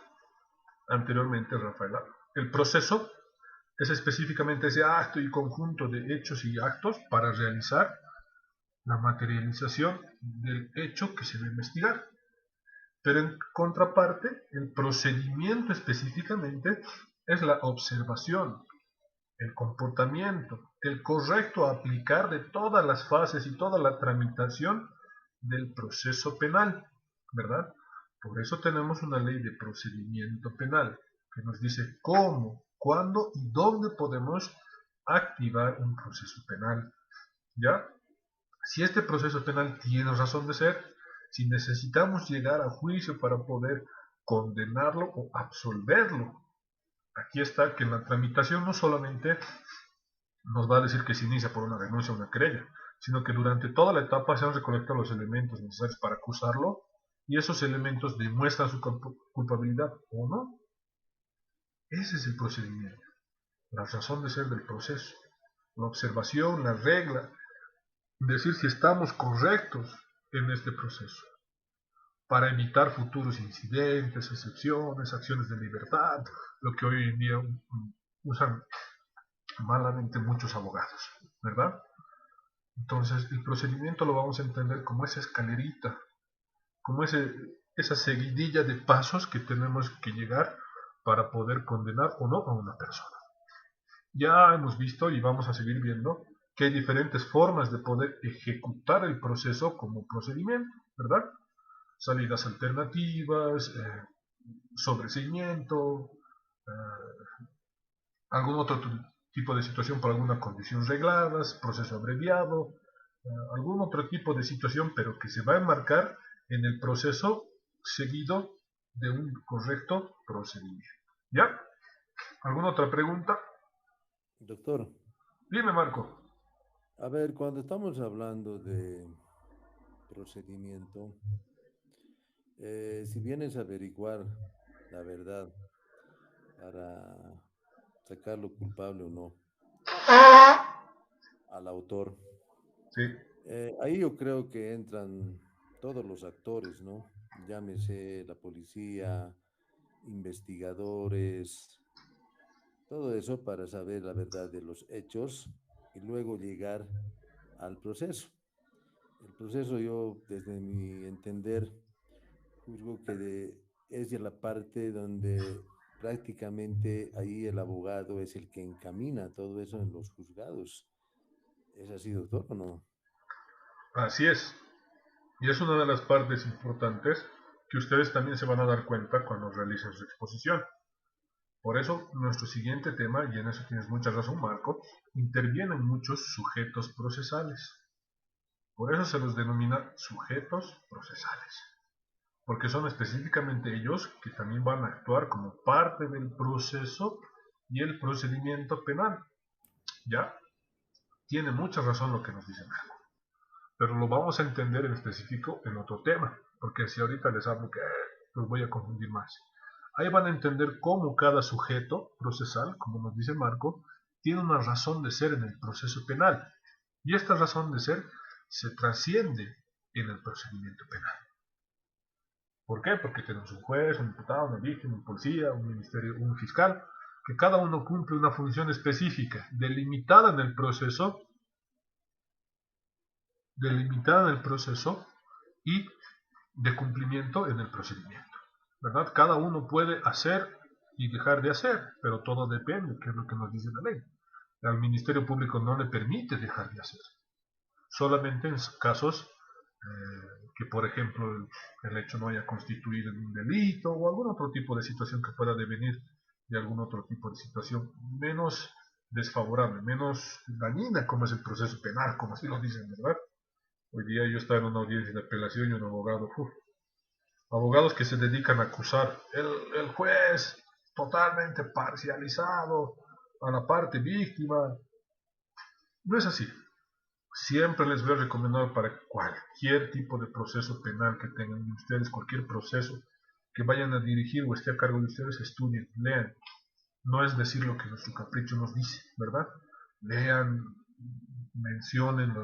anteriormente, Rafaela, el proceso es específicamente ese acto y conjunto de hechos y actos para realizar la materialización del hecho que se va a investigar. Pero en contraparte, el procedimiento específicamente es la observación, el comportamiento, el correcto aplicar de todas las fases y toda la tramitación del proceso penal, ¿verdad? Por eso tenemos una ley de procedimiento penal que nos dice cómo, cuándo y dónde podemos activar un proceso penal, ¿ya? Si este proceso penal tiene razón de ser, si necesitamos llegar a juicio para poder condenarlo o absolverlo, Aquí está que en la tramitación no solamente nos va a decir que se inicia por una denuncia o una querella, sino que durante toda la etapa se han recolectado los elementos necesarios para acusarlo y esos elementos demuestran su culpabilidad o no. Ese es el procedimiento, la razón de ser del proceso, la observación, la regla, decir si estamos correctos en este proceso, para evitar futuros incidentes, excepciones, acciones de libertad, lo que hoy en día usan malamente muchos abogados, ¿verdad? Entonces, el procedimiento lo vamos a entender como esa escalerita, como esa seguidilla de pasos que tenemos que llegar para poder condenar o no a una persona. Ya hemos visto y vamos a seguir viendo que hay diferentes formas de poder ejecutar el proceso como procedimiento, ¿verdad? Salidas alternativas, sobreseimiento, algún otro tipo de situación por alguna condición reglada, proceso abreviado, algún otro tipo de situación, pero que se va a enmarcar en el proceso seguido de un correcto procedimiento. ¿Ya? ¿Alguna otra pregunta? Doctor, Dime, Marco. a ver, cuando estamos hablando de procedimiento, si vienes a averiguar la verdad para sacarlo culpable o no al autor, Sí, ahí yo creo que entran todos los actores, ¿no? Llámese la policía, investigadores, todo eso para saber la verdad de los hechos y luego llegar al proceso. El proceso yo, desde mi entender, juzgo que es de la parte donde prácticamente ahí el abogado es el que encamina todo eso en los juzgados. ¿Es así, doctor, o no? así es. Y es una de las partes importantes que ustedes también se van a dar cuenta cuando realicen su exposición. Por eso, nuestro siguiente tema, y en eso tienes mucha razón, Marco, intervienen muchos sujetos procesales. Por eso se los denomina sujetos procesales, porque son específicamente ellos que también van a actuar como parte del proceso y el procedimiento penal. ¿Ya? Tiene mucha razón lo que nos dice Marco, pero lo vamos a entender en específico en otro tema, porque si ahorita les hablo que los voy a confundir más. Ahí van a entender cómo cada sujeto procesal, como nos dice Marco, tiene una razón de ser en el proceso penal. Y esta razón de ser se trasciende en el procedimiento penal. ¿Por qué? Porque tenemos un juez, un diputado, una víctima, un policía, un ministerio, un fiscal, que cada uno cumple una función específica, delimitada en el proceso y de cumplimiento en el procedimiento, ¿verdad? Cada uno puede hacer y dejar de hacer, pero todo depende, que es lo que nos dice la ley. Al Ministerio Público no le permite dejar de hacer, solamente en casos que, por ejemplo, el hecho no haya constituido en un delito o algún otro tipo de situación que pueda devenir de algún otro tipo de situación menos desfavorable, menos dañina, como es el proceso penal, como así lo dicen, ¿verdad? Hoy día yo estaba en una audiencia de apelación y un abogado, abogados que se dedican a acusar, el juez totalmente parcializado a la parte víctima. No es así. Siempre les voy a recomendar para cualquier tipo de proceso penal que tengan ustedes, cualquier proceso que vayan a dirigir o esté a cargo de ustedes, estudien, lean. No es decir lo que nuestro capricho nos dice, ¿verdad? Lean, mencionen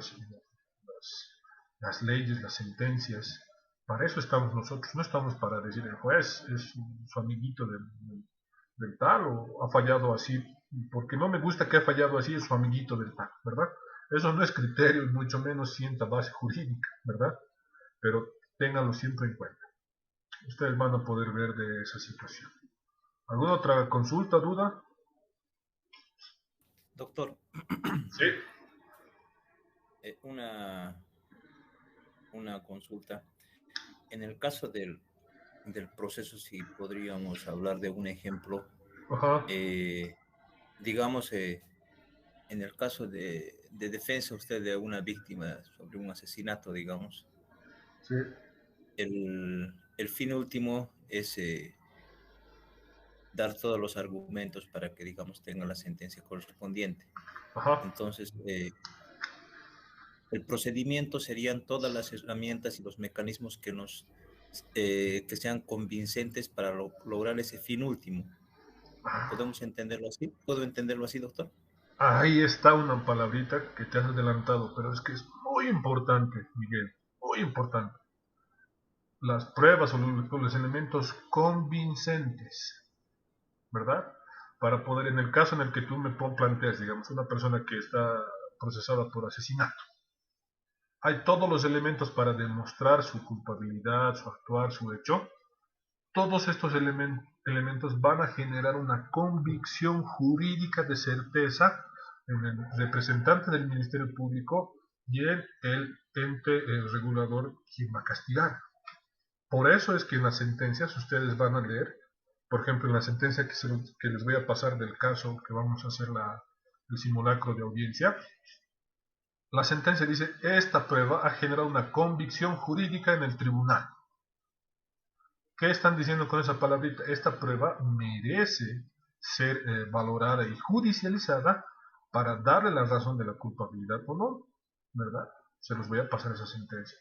las leyes, las sentencias. Para eso estamos nosotros, no estamos para decir el juez es su amiguito del tal o ha fallado así, porque no me gusta que ha fallado así, es su amiguito del tal, ¿verdad? Eso no es criterio y mucho menos sienta base jurídica, ¿verdad? Pero ténganlo siempre en cuenta. Ustedes van a poder ver de esa situación. ¿Alguna otra consulta, duda? Doctor, Sí. una consulta. En el caso del proceso, si podríamos hablar de un ejemplo, Ajá. digamos, en el caso de defensa usted de una víctima sobre un asesinato, digamos, Sí. el fin último es dar todos los argumentos para que, digamos, tenga la sentencia correspondiente. Ajá. Entonces, el procedimiento serían todas las herramientas y los mecanismos que sean convincentes para lograr ese fin último. ¿Podemos entenderlo así? ¿Puedo entenderlo así, doctor? Ahí está una palabrita que te has adelantado, pero es que es muy importante, Miguel, muy importante. Las pruebas o los elementos convincentes, ¿verdad? Para poder, en el caso en el que tú me planteas, digamos, una persona que está procesada por asesinato, hay todos los elementos para demostrar su culpabilidad, su actuar, su hecho. Todos estos elementos van a generar una convicción jurídica de certeza en el representante del Ministerio Público y en el ente regulador quien va a castigar. Por eso es que en las sentencias ustedes van a leer, por ejemplo, en la sentencia que les voy a pasar del caso que vamos a hacer el simulacro de audiencia, la sentencia dice: esta prueba ha generado una convicción jurídica en el tribunal. ¿Qué están diciendo con esa palabrita? Esta prueba merece ser valorada y judicializada para darle la razón de la culpabilidad o no, ¿verdad? Se los voy a pasar esa sentencia.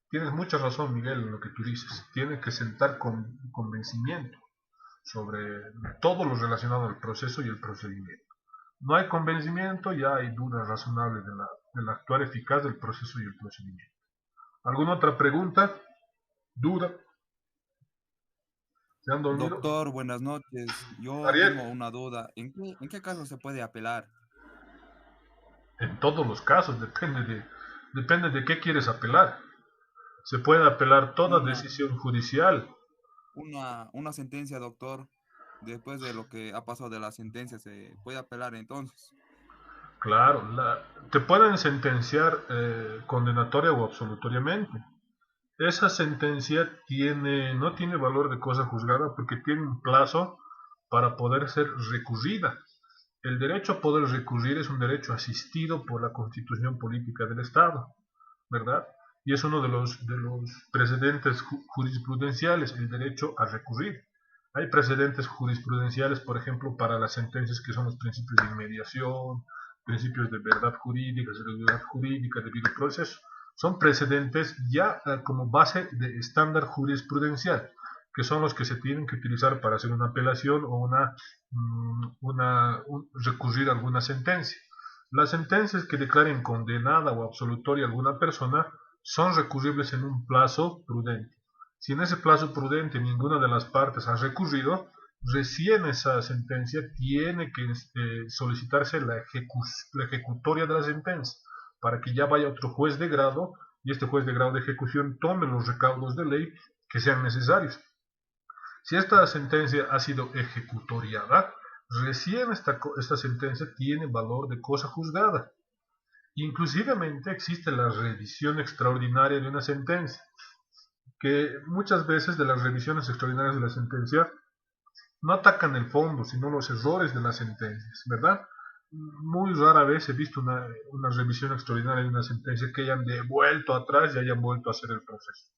Tienes mucha razón, Miguel, en lo que tú dices. Tiene que sentar con convencimiento sobre todo lo relacionado al proceso y el procedimiento. No hay convencimiento, ya hay dudas razonables del actuar eficaz del proceso y el procedimiento. ¿Alguna otra pregunta? ¿Duda? ¿Se han dormido? Doctor, buenas noches. Yo Ariel. tengo una duda. ¿En qué caso se puede apelar? En todos los casos, depende de qué quieres apelar. Se puede apelar toda decisión judicial. Una sentencia, doctor. Después de lo que ha pasado de la sentencia, ¿se puede apelar entonces? Claro, te pueden sentenciar condenatoria o absolutoriamente. Esa sentencia no tiene valor de cosa juzgada porque tiene un plazo para poder ser recurrida. El derecho a poder recurrir es un derecho asistido por la Constitución Política del Estado, ¿verdad? Y es uno de los precedentes jurisprudenciales, el derecho a recurrir. Hay precedentes jurisprudenciales, por ejemplo, para las sentencias que son los principios de inmediación, principios de verdad jurídica, seguridad jurídica, debido proceso. Son precedentes ya como base de estándar jurisprudencial, que son los que se tienen que utilizar para hacer una apelación o recurrir a alguna sentencia. Las sentencias que declaren condenada o absolutoria a alguna persona son recurribles en un plazo prudente. Si en ese plazo prudente ninguna de las partes ha recurrido, recién esa sentencia tiene que solicitarse la ejecutoria de la sentencia, para que ya vaya otro juez de grado y este juez de grado de ejecución tome los recaudos de ley que sean necesarios. Si esta sentencia ha sido ejecutoriada, recién esta sentencia tiene valor de cosa juzgada. Inclusivemente existe la revisión extraordinaria de una sentencia, que muchas veces de las revisiones extraordinarias de la sentencia no atacan el fondo, sino los errores de las sentencias, ¿verdad? Muy rara vez he visto una revisión extraordinaria de una sentencia que hayan devuelto atrás y hayan vuelto a hacer el proceso,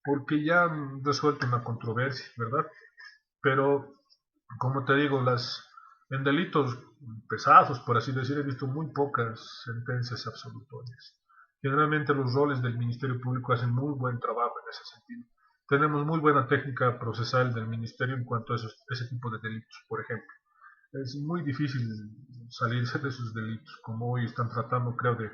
porque ya han resuelto una controversia, ¿verdad? Pero, como te digo, en delitos pesados, por así decir, he visto muy pocas sentencias absolutorias. Generalmente los roles del Ministerio Público hacen muy buen trabajo en ese sentido. Tenemos muy buena técnica procesal del Ministerio en cuanto a ese tipo de delitos, por ejemplo. Es muy difícil salirse de esos delitos, como hoy están tratando, creo, de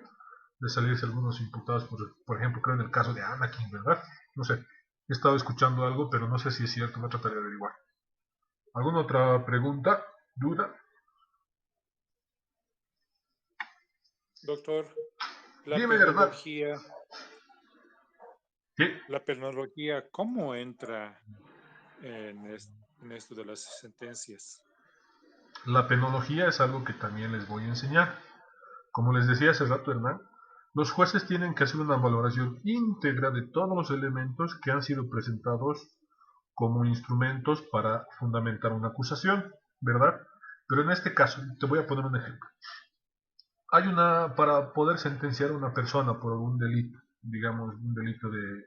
salirse algunos imputados, por ejemplo, creo en el caso de Anakin, ¿verdad? No sé, he estado escuchando algo, pero no sé si es cierto, lo trataré de averiguar. ¿Alguna otra pregunta? ¿Duda? Doctor, la Dime, Hernán. penología, ¿Sí? la penología, ¿cómo entra en esto de las sentencias? La penología es algo que también les voy a enseñar. Como les decía hace rato, Hernán, los jueces tienen que hacer una valoración íntegra de todos los elementos que han sido presentados como instrumentos para fundamentar una acusación, ¿verdad? Pero en este caso, te voy a poner un ejemplo. Para poder sentenciar a una persona por un delito, digamos, un delito de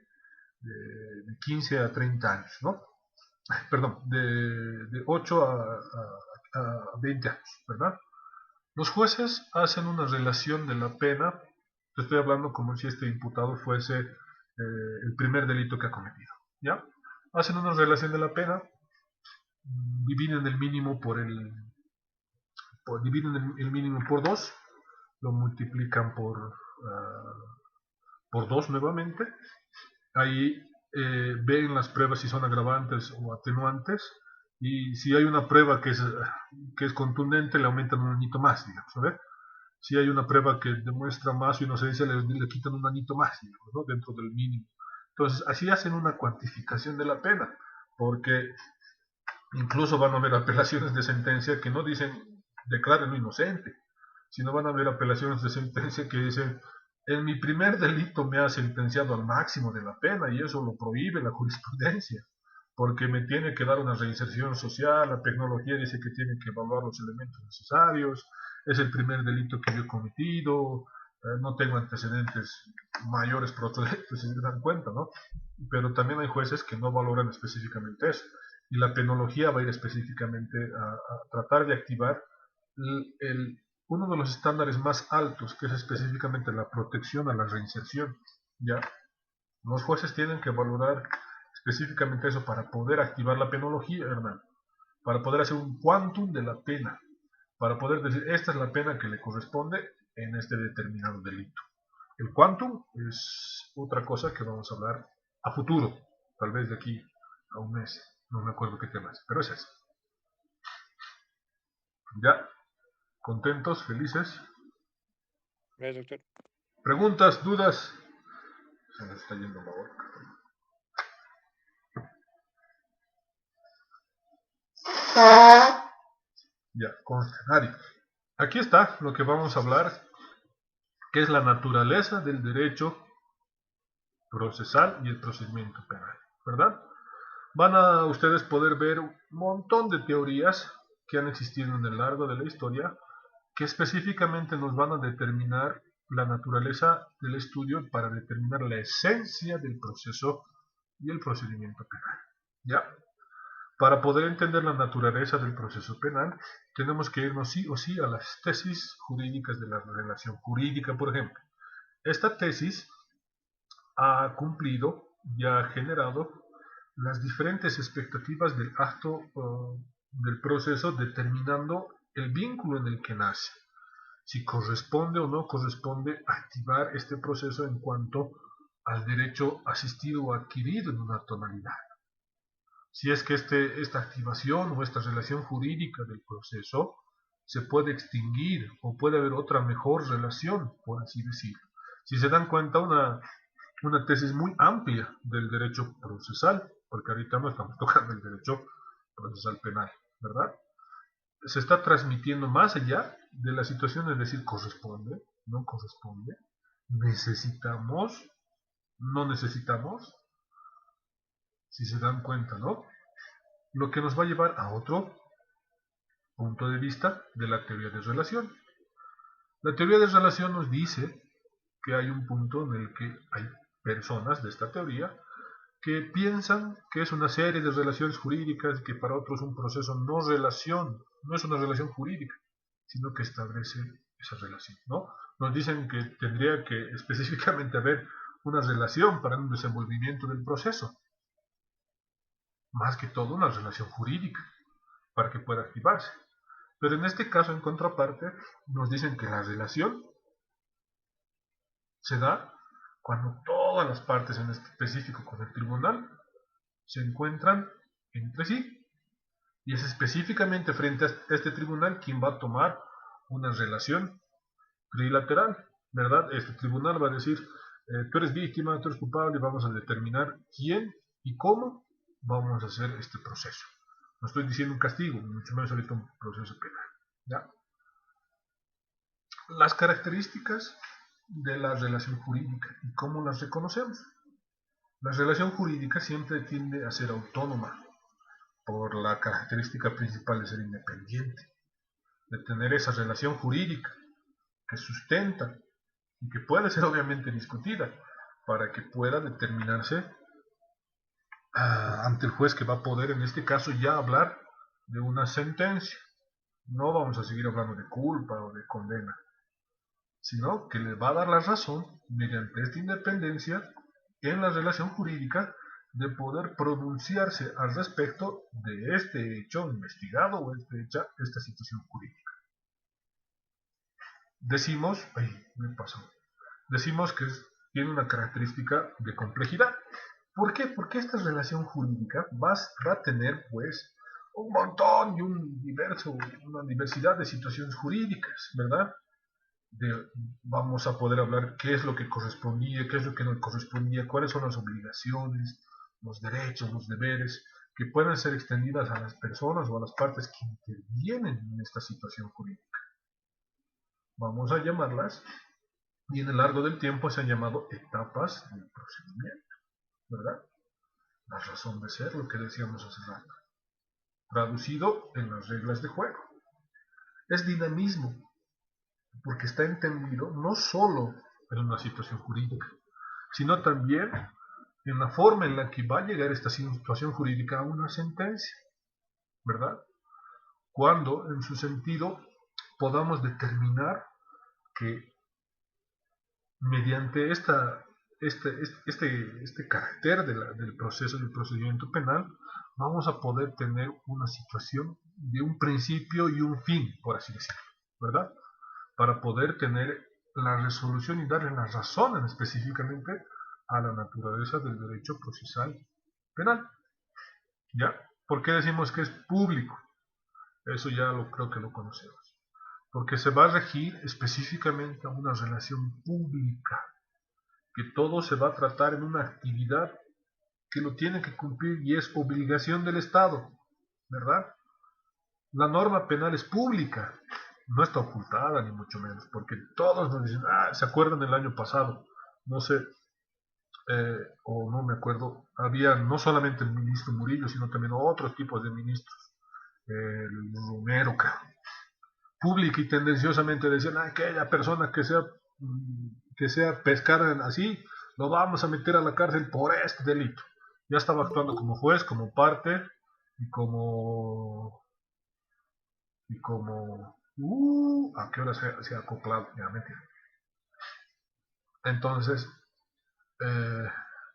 15 a 30 años, ¿no? perdón, de 8 a 20 años, ¿verdad? Los jueces hacen una relación de la pena, te estoy hablando como si este imputado fuese el primer delito que ha cometido, ¿ya? Hacen una relación de la pena, dividen el mínimo dividen el mínimo por 2, lo multiplican por 2 nuevamente, ahí ven las pruebas si son agravantes o atenuantes, y si hay una prueba que es contundente, le aumentan un añito más, digamos, ¿verdad? Si hay una prueba que demuestra más su inocencia, le quitan un añito más, digamos, ¿no? Dentro del mínimo. Entonces, así hacen una cuantificación de la pena, porque incluso van a haber apelaciones de sentencia que no dicen declárenlo inocente, sino van a haber apelaciones de sentencia que dicen en mi primer delito me ha sentenciado al máximo de la pena y eso lo prohíbe la jurisprudencia, porque me tiene que dar una reinserción social, la tecnología dice que tiene que evaluar los elementos necesarios, es el primer delito que yo he cometido, no tengo antecedentes mayores por otros delitos, si se dan cuenta, ¿no? Pero también hay jueces que no valoran específicamente eso, y la penología va a ir específicamente a tratar de activar uno de los estándares más altos, que es específicamente la protección a la reinserción, ¿ya? Los jueces tienen que valorar específicamente eso para poder activar la penología, hermano, para poder hacer un quantum de la pena, para poder decir, esta es la pena que le corresponde en este determinado delito. El quantum es otra cosa que vamos a hablar a futuro, tal vez de aquí a un mes, no me acuerdo qué tema es, pero es eso. ¿Ya? ¿Contentos? ¿Felices? Doctor. ¿Preguntas? ¿Dudas? Se me está yendo la boca. Ya, Ari. Aquí está lo que vamos a hablar, que es la naturaleza del derecho procesal y el procedimiento penal, ¿verdad? Van a ustedes poder ver un montón de teorías que han existido en el largo de la historia, que específicamente nos van a determinar la naturaleza del estudio para determinar la esencia del proceso y el procedimiento penal, ¿ya? Para poder entender la naturaleza del proceso penal, tenemos que irnos sí o sí a las tesis jurídicas de la relación jurídica, por ejemplo. Esta tesis ha cumplido y ha generado las diferentes expectativas del acto del proceso, determinando el vínculo en el que nace, si corresponde o no corresponde activar este proceso en cuanto al derecho asistido o adquirido en una tonalidad. Si es que esta activación o esta relación jurídica del proceso se puede extinguir o puede haber otra mejor relación, por así decirlo. Si se dan cuenta, una tesis muy amplia del derecho procesal, porque ahorita no estamos tocando el derecho procesal penal, ¿verdad? Se está transmitiendo más allá de la situación de decir corresponde, no corresponde, necesitamos, no necesitamos, si se dan cuenta, ¿no? Lo que nos va a llevar a otro punto de vista de la teoría de relación. La teoría de relación nos dice que hay un punto en el que hay personas de esta teoría que piensan que es una serie de relaciones jurídicas, que para otros un proceso no es una relación jurídica, sino que establece esa relación, ¿no? Nos dicen que tendría que específicamente haber una relación para un desenvolvimiento del proceso, más que todo una relación jurídica, para que pueda activarse. Pero en este caso, en contraparte, nos dicen que la relación se da cuando todas las partes, en específico con el tribunal, se encuentran entre sí. Y es específicamente frente a este tribunal quien va a tomar una relación trilateral, ¿verdad? Este tribunal va a decir, tú eres víctima, tú eres culpable, y vamos a determinar quién y cómo vamos a hacer este proceso. No estoy diciendo un castigo, mucho menos ahorita un proceso penal, ¿ya? Las características de la relación jurídica y cómo las reconocemos. La relación jurídica siempre tiende a ser autónoma, por la característica principal de ser independiente, de tener esa relación jurídica que sustenta y que puede ser obviamente discutida para que pueda determinarse ante el juez, que va a poder en este caso ya hablar de una sentencia. No vamos a seguir hablando de culpa o de condena, sino que le va a dar la razón mediante esta independencia en la relación jurídica de poder pronunciarse al respecto de este hecho investigado o esta situación jurídica. Decimos, decimos que tiene una característica de complejidad. ¿Por qué? Porque esta relación jurídica va a tener pues un montón y una diversidad de situaciones jurídicas, ¿verdad? Vamos a poder hablar qué es lo que correspondía, qué es lo que no correspondía, cuáles son las obligaciones, los derechos, los deberes que pueden ser extendidas a las personas o a las partes que intervienen en esta situación jurídica. Vamos a llamarlas, y en el largo del tiempo se han llamado etapas del procedimiento, ¿verdad? La razón de ser, lo que decíamos hace rato, traducido en las reglas de juego. Es dinamismo, porque está entendido no solo en una situación jurídica, sino también en la forma en la que va a llegar esta situación jurídica a una sentencia, ¿verdad? Cuando, en su sentido, podamos determinar que mediante este carácter del proceso del procedimiento penal, vamos a poder tener una situación de un principio y un fin, por así decirlo, ¿verdad? Para poder tener la resolución y darle las razones específicamente a la naturaleza del derecho procesal penal. ¿Ya? ¿Por qué decimos que es público? Eso ya creo que lo conocemos. Porque se va a regir específicamente a una relación pública, que todo se va a tratar en una actividad que lo tiene que cumplir y es obligación del Estado, ¿verdad? La norma penal es pública, no está ocultada ni mucho menos, porque todos nos dicen, ¿se acuerdan del año pasado? No sé, o no me acuerdo, había no solamente el ministro Murillo, sino también otros tipos de ministros, el Romero, pública y tendenciosamente decían, aquella persona que sea pescada así, lo vamos a meter a la cárcel por este delito. Ya estaba actuando como juez, como parte y como ¿a qué hora se ha acoplado? Ya, mentira. Entonces,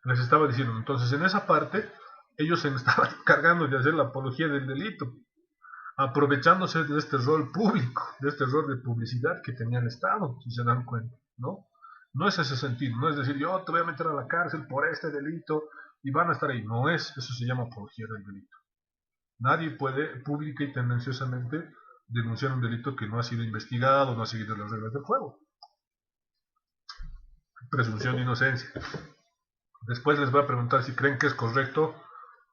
les estaba diciendo, entonces en esa parte, ellos se estaban encargando de hacer la apología del delito, aprovechándose de este rol público, de este rol de publicidad que tenía el Estado, si se dan cuenta, ¿no? No es ese sentido, no es decir, yo te voy a meter a la cárcel por este delito y van a estar ahí, no es, eso se llama apología del delito. Nadie puede pública y tendenciosamente denunciar un delito que no ha sido investigado, no ha seguido las reglas del juego. Presunción de inocencia. Después les voy a preguntar si creen que es correcto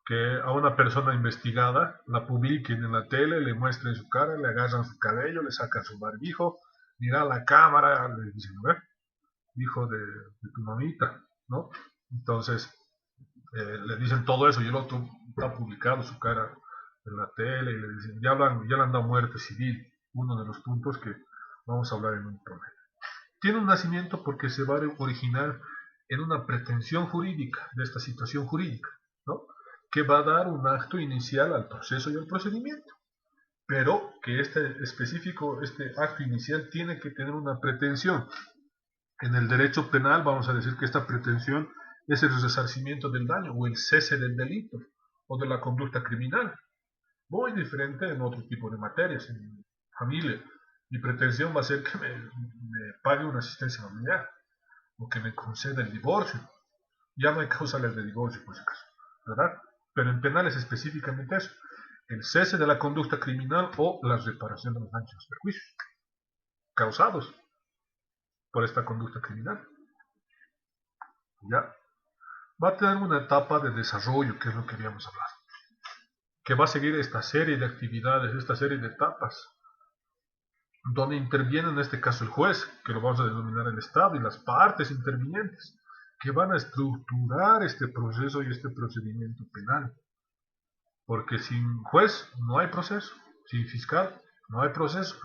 que a una persona investigada la publiquen en la tele, le muestren su cara, le agarran su cabello, le sacan su barbijo, mira a la cámara, le dicen, hijo de tu mamita, ¿no? Entonces, le dicen todo eso y el otro está publicado su cara en la tele y le dicen, ya le han dado muerte civil, uno de los puntos que vamos a hablar en un promedio. Tiene un nacimiento porque se va a originar en una pretensión jurídica de esta situación jurídica, ¿no? Que va a dar un acto inicial al proceso y al procedimiento, pero que este acto inicial tiene que tener una pretensión. En el derecho penal vamos a decir que esta pretensión es el resarcimiento del daño o el cese del delito o de la conducta criminal. Muy diferente en otro tipo de materias, en familia. Mi pretensión va a ser que me pague una asistencia familiar o que me conceda el divorcio. Ya no hay causales de divorcio, por si acaso, ¿verdad? Pero en penal es específicamente eso, el cese de la conducta criminal o la reparación de los daños y los perjuicios causados por esta conducta criminal. ¿Ya? Va a tener una etapa de desarrollo, que es lo que habíamos hablado, que va a seguir esta serie de actividades, esta serie de etapas, donde interviene en este caso el juez, que lo vamos a denominar el Estado, y las partes intervinientes, que van a estructurar este proceso y este procedimiento penal. Porque sin juez no hay proceso, sin fiscal no hay proceso.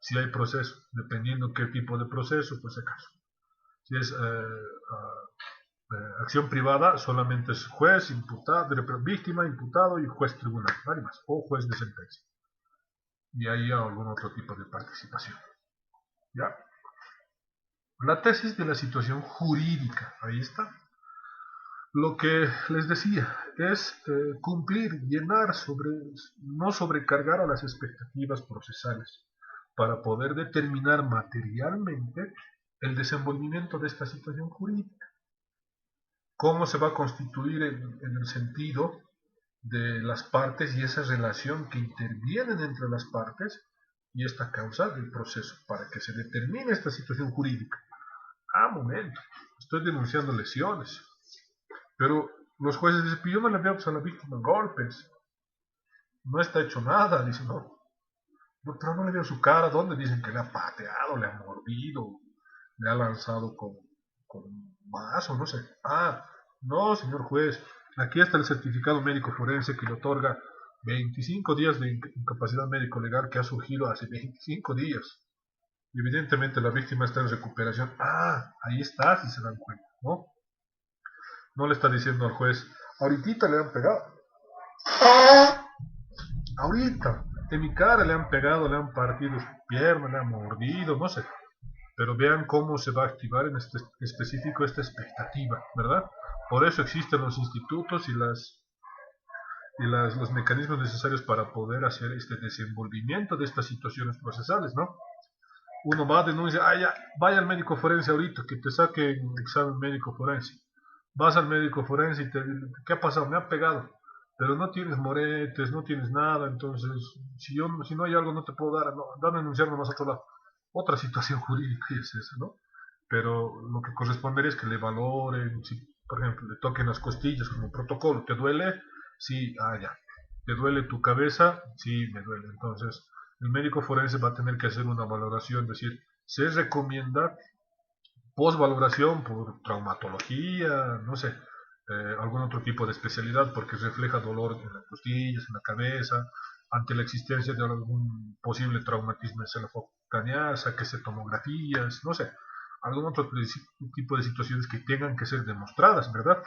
Sí hay proceso, dependiendo qué tipo de proceso, pues acaso. Si es Acción privada solamente es juez, imputado, víctima, imputado y juez tribunal, nadie más, o juez de sentencia. Y ahí algún otro tipo de participación. ¿Ya? La tesis de la situación jurídica, ahí está. Lo que les decía es cumplir, llenar, no sobrecargar a las expectativas procesales para poder determinar materialmente el desenvolvimiento de esta situación jurídica. Cómo se va a constituir en el sentido de las partes y esa relación que intervienen entre las partes y esta causa del proceso para que se determine esta situación jurídica. Momento, estoy denunciando lesiones, pero los jueces dicen, yo no le veo a la víctima golpes, no está hecho nada, dicen, no, pero no le veo su cara, ¿dónde? Dicen que le ha pateado, le ha mordido, le ha lanzado con un vaso, no sé. No, señor juez, aquí está el certificado médico forense que le otorga 25 días de incapacidad médico legal que ha surgido hace 25 días. Y evidentemente la víctima está en recuperación. Ahí está, si se dan cuenta, ¿no? No le está diciendo al juez, ahorita le han pegado. Ahorita, en mi cara le han pegado, le han partido su pierna, le han mordido, no sé. Pero vean cómo se va a activar en este específico esta expectativa, ¿verdad? Por eso existen los institutos y los mecanismos necesarios para poder hacer este desenvolvimiento de estas situaciones procesales, ¿no? Uno va a denunciar, ya, vaya al médico forense ahorita, que te saque un examen médico forense. Vas al médico forense y ¿qué ha pasado? Me ha pegado. Pero no tienes moretes, no tienes nada, entonces, si no hay algo no te puedo dar, no, dame a denunciar nomás a otro lado. Otra situación jurídica es esa, ¿no? Pero lo que correspondería es que le valoren, si, por ejemplo, le toquen las costillas como protocolo, ¿te duele? Sí, ya. ¿Te duele tu cabeza? Sí, me duele. Entonces, el médico forense va a tener que hacer una valoración, es decir, se recomienda posvaloración por traumatología, no sé, algún otro tipo de especialidad porque refleja dolor en las costillas, en la cabeza, ante la existencia de algún posible traumatismo encefalocraneal, sáquese tomografías, no sé, algún otro tipo de situaciones que tengan que ser demostradas, ¿verdad?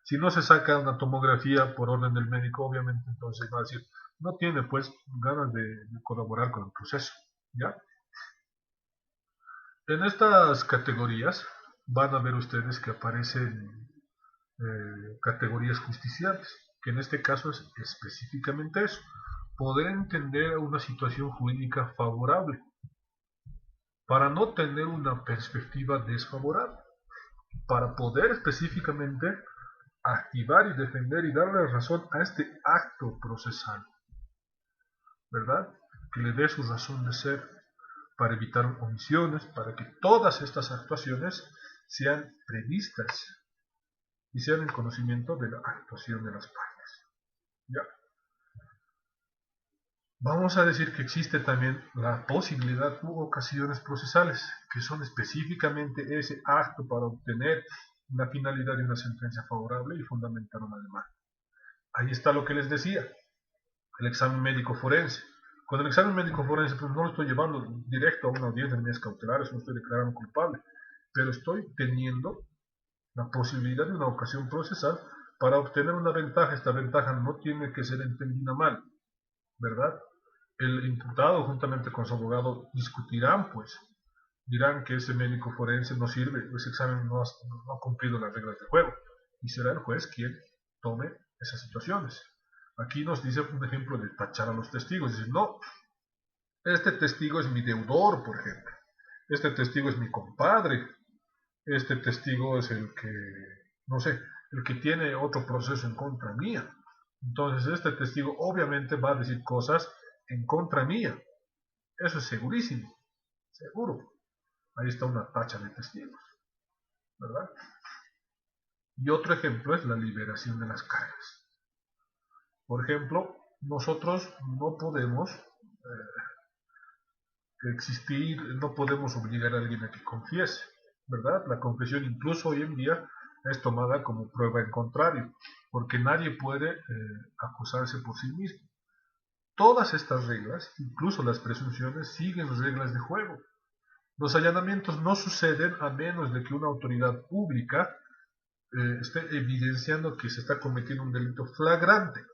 Si no se saca una tomografía por orden del médico, obviamente entonces va a decir, no tiene pues ganas de colaborar con el proceso, ¿ya? En estas categorías van a ver ustedes que aparecen categorías justiciales, que en este caso es específicamente eso, poder entender una situación jurídica favorable para no tener una perspectiva desfavorable, para poder específicamente activar y defender y darle razón a este acto procesal, ¿verdad? Que le dé su razón de ser, para evitar omisiones, para que todas estas actuaciones sean previstas y sean en conocimiento de la actuación de las partes. ¿Ya? Vamos a decir que existe también la posibilidad u ocasiones procesales, que son específicamente ese acto para obtener una finalidad de una sentencia favorable y fundamentar una demanda. Ahí está lo que les decía, el examen médico forense. Con el examen médico forense pues no lo estoy llevando directo a una audiencia de medidas cautelares, no estoy declarando culpable, pero estoy teniendo la posibilidad de una ocasión procesal para obtener una ventaja. Esta ventaja no tiene que ser entendida mal, ¿verdad? El imputado juntamente con su abogado discutirán, pues, dirán que ese médico forense no sirve, ese examen no ha cumplido las reglas del juego, y será el juez quien tome esas situaciones. Aquí nos dice un ejemplo de tachar a los testigos, dice, no, este testigo es mi deudor, por ejemplo, este testigo es mi compadre, este testigo es el que, no sé, el que tiene otro proceso en contra mía. Entonces este testigo obviamente va a decir cosas en contra mía. Eso es segurísimo, seguro. Ahí está una tacha de testigos, ¿verdad? Y otro ejemplo es la liberación de las cargas. Por ejemplo, nosotros no podemos no podemos obligar a alguien a que confiese, ¿verdad? La confesión incluso hoy en día es tomada como prueba en contrario, porque nadie puede acusarse por sí mismo. Todas estas reglas, incluso las presunciones, siguen reglas de juego. Los allanamientos no suceden a menos de que una autoridad pública esté evidenciando que se está cometiendo un delito flagrante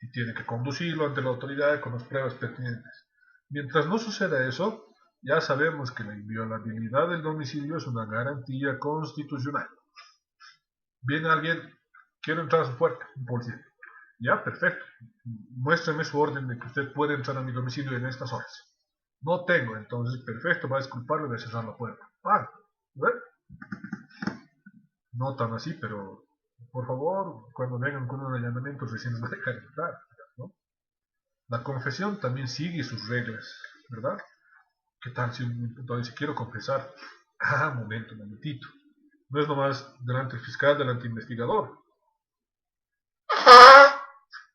y tiene que conducirlo ante la autoridad con las pruebas pertinentes. Mientras no suceda eso, ya sabemos que la inviolabilidad del domicilio es una garantía constitucional. Viene alguien, quiere entrar a su puerta, un policía. Ya, perfecto. Muéstrame su orden de que usted puede entrar a mi domicilio en estas horas. No tengo, entonces, perfecto, va a disculparle de cerrar la puerta. Vale. ¿Bueno? No tan así, pero por favor, cuando vengan con un allanamiento recién les va a dejar entrar, ¿no? La confesión también sigue sus reglas, ¿verdad? ¿Qué tal si un imputado dice quiero confesar? Ah, momentito. No es nomás delante del fiscal, delante del investigador.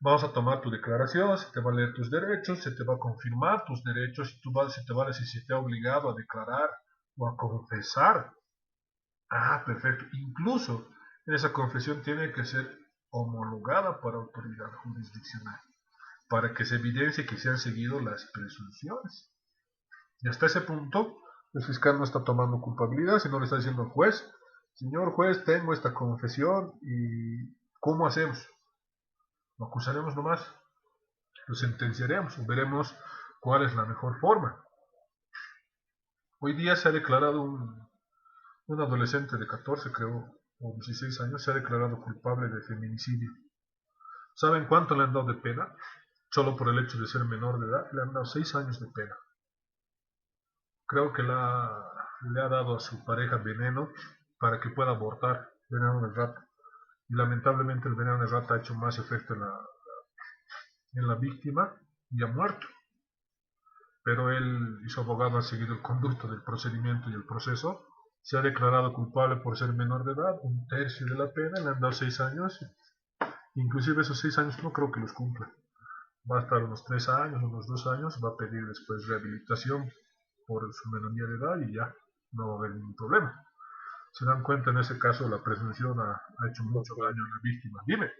Vamos a tomar tu declaración, se te va a leer tus derechos, se te va a confirmar tus derechos y se te va a decir si te ha obligado a declarar o a confesar. Ah, perfecto. Incluso esa confesión tiene que ser homologada por autoridad jurisdiccional para que se evidencie que se han seguido las presunciones. Y hasta ese punto, el fiscal no está tomando culpabilidad, sino le está diciendo al juez, señor juez, tengo esta confesión y ¿cómo hacemos? Lo acusaremos nomás, lo sentenciaremos, veremos cuál es la mejor forma. Hoy día se ha declarado un adolescente de 14, creo, o 16 años, se ha declarado culpable de feminicidio. ¿Saben cuánto le han dado de pena? Solo por el hecho de ser menor de edad, le han dado 6 años de pena. Creo que le ha dado a su pareja veneno para que pueda abortar, veneno de rata. Y lamentablemente el veneno de rata ha hecho más efecto en la víctima y ha muerto. Pero él y su abogado han seguido el conducto del procedimiento y el proceso. Se ha declarado culpable por ser menor de edad, 1/3 de la pena, le han dado 6 años. Inclusive esos 6 años no creo que los cumpla. Va a estar unos 3 años, unos 2 años, va a pedir después rehabilitación por su menoría de edad y ya no va a haber ningún problema. Se dan cuenta, en ese caso la presunción ha hecho mucho daño a la víctima. Dime.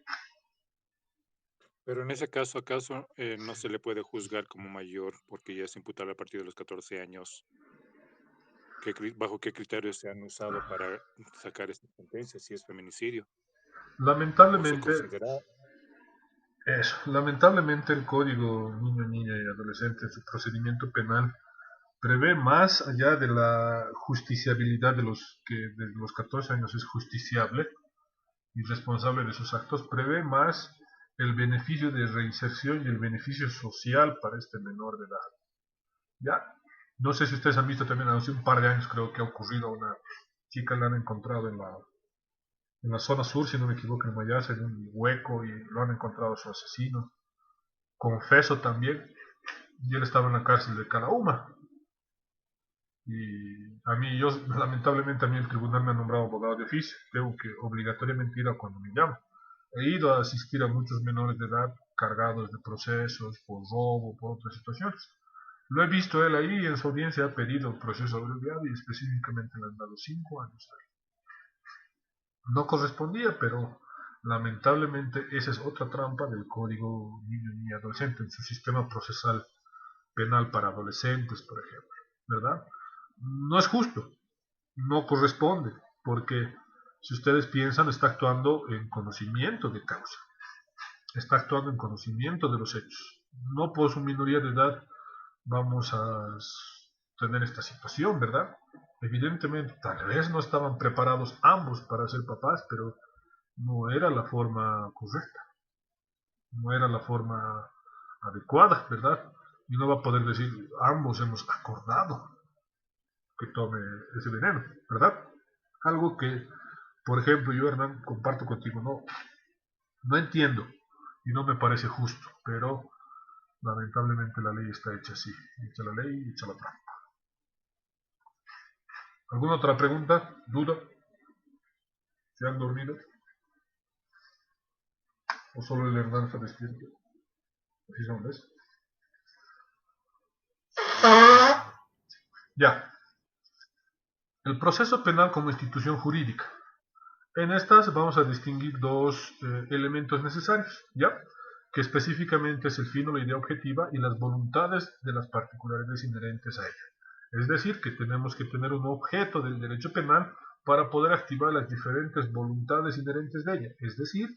Pero en ese caso, ¿acaso no se le puede juzgar como mayor porque ya es imputable a partir de los 14 años? ¿Bajo qué criterios se han usado para sacar esta sentencia si es feminicidio? ¿O se considera? Lamentablemente el Código Niño, Niña y Adolescente en su procedimiento penal prevé más allá de la justiciabilidad de los que desde los 14 años es justiciable y responsable de sus actos, prevé más el beneficio de reinserción y el beneficio social para este menor de edad. ¿Ya? No sé si ustedes han visto también, hace un par de años creo que ha ocurrido, a una chica la han encontrado en la zona sur, si no me equivoco, en Mayas, en un hueco, y lo han encontrado su asesino. Confeso también, y él estaba en la cárcel de Calauma. Y lamentablemente a mí el tribunal me ha nombrado abogado de oficio, tengo que obligatoriamente ir a cuando me llaman. He ido a asistir a muchos menores de edad cargados de procesos por robo, por otras situaciones. Lo he visto él ahí, en su audiencia ha pedido proceso abreviado y específicamente le han dado 5 años. No correspondía, pero lamentablemente esa es otra trampa del Código Niño y Adolescente en su sistema procesal penal para adolescentes, por ejemplo, ¿verdad? No es justo, no corresponde, porque si ustedes piensan, está actuando en conocimiento de causa, está actuando en conocimiento de los hechos. No por su minoría de edad vamos a tener esta situación, ¿verdad? Evidentemente, tal vez no estaban preparados ambos para ser papás, pero no era la forma correcta, no era la forma adecuada, ¿verdad? Y no va a poder decir, ambos hemos acordado que tome ese veneno, ¿verdad? Algo que, por ejemplo, yo, Hernán, comparto contigo, no entiendo y no me parece justo, pero lamentablemente la ley está hecha así, hecha la ley y hecha la trampa. ¿Alguna otra pregunta? ¿Duda? ¿Se han dormido? ¿O solo el Hernán está despierto? ¿Así son, ves? Ya. El proceso penal como institución jurídica. En estas vamos a distinguir dos elementos necesarios, ¿ya? Que específicamente es el fin o la idea objetiva y las voluntades de las particularidades inherentes a ella. Es decir, que tenemos que tener un objeto del derecho penal para poder activar las diferentes voluntades inherentes de ella. Es decir,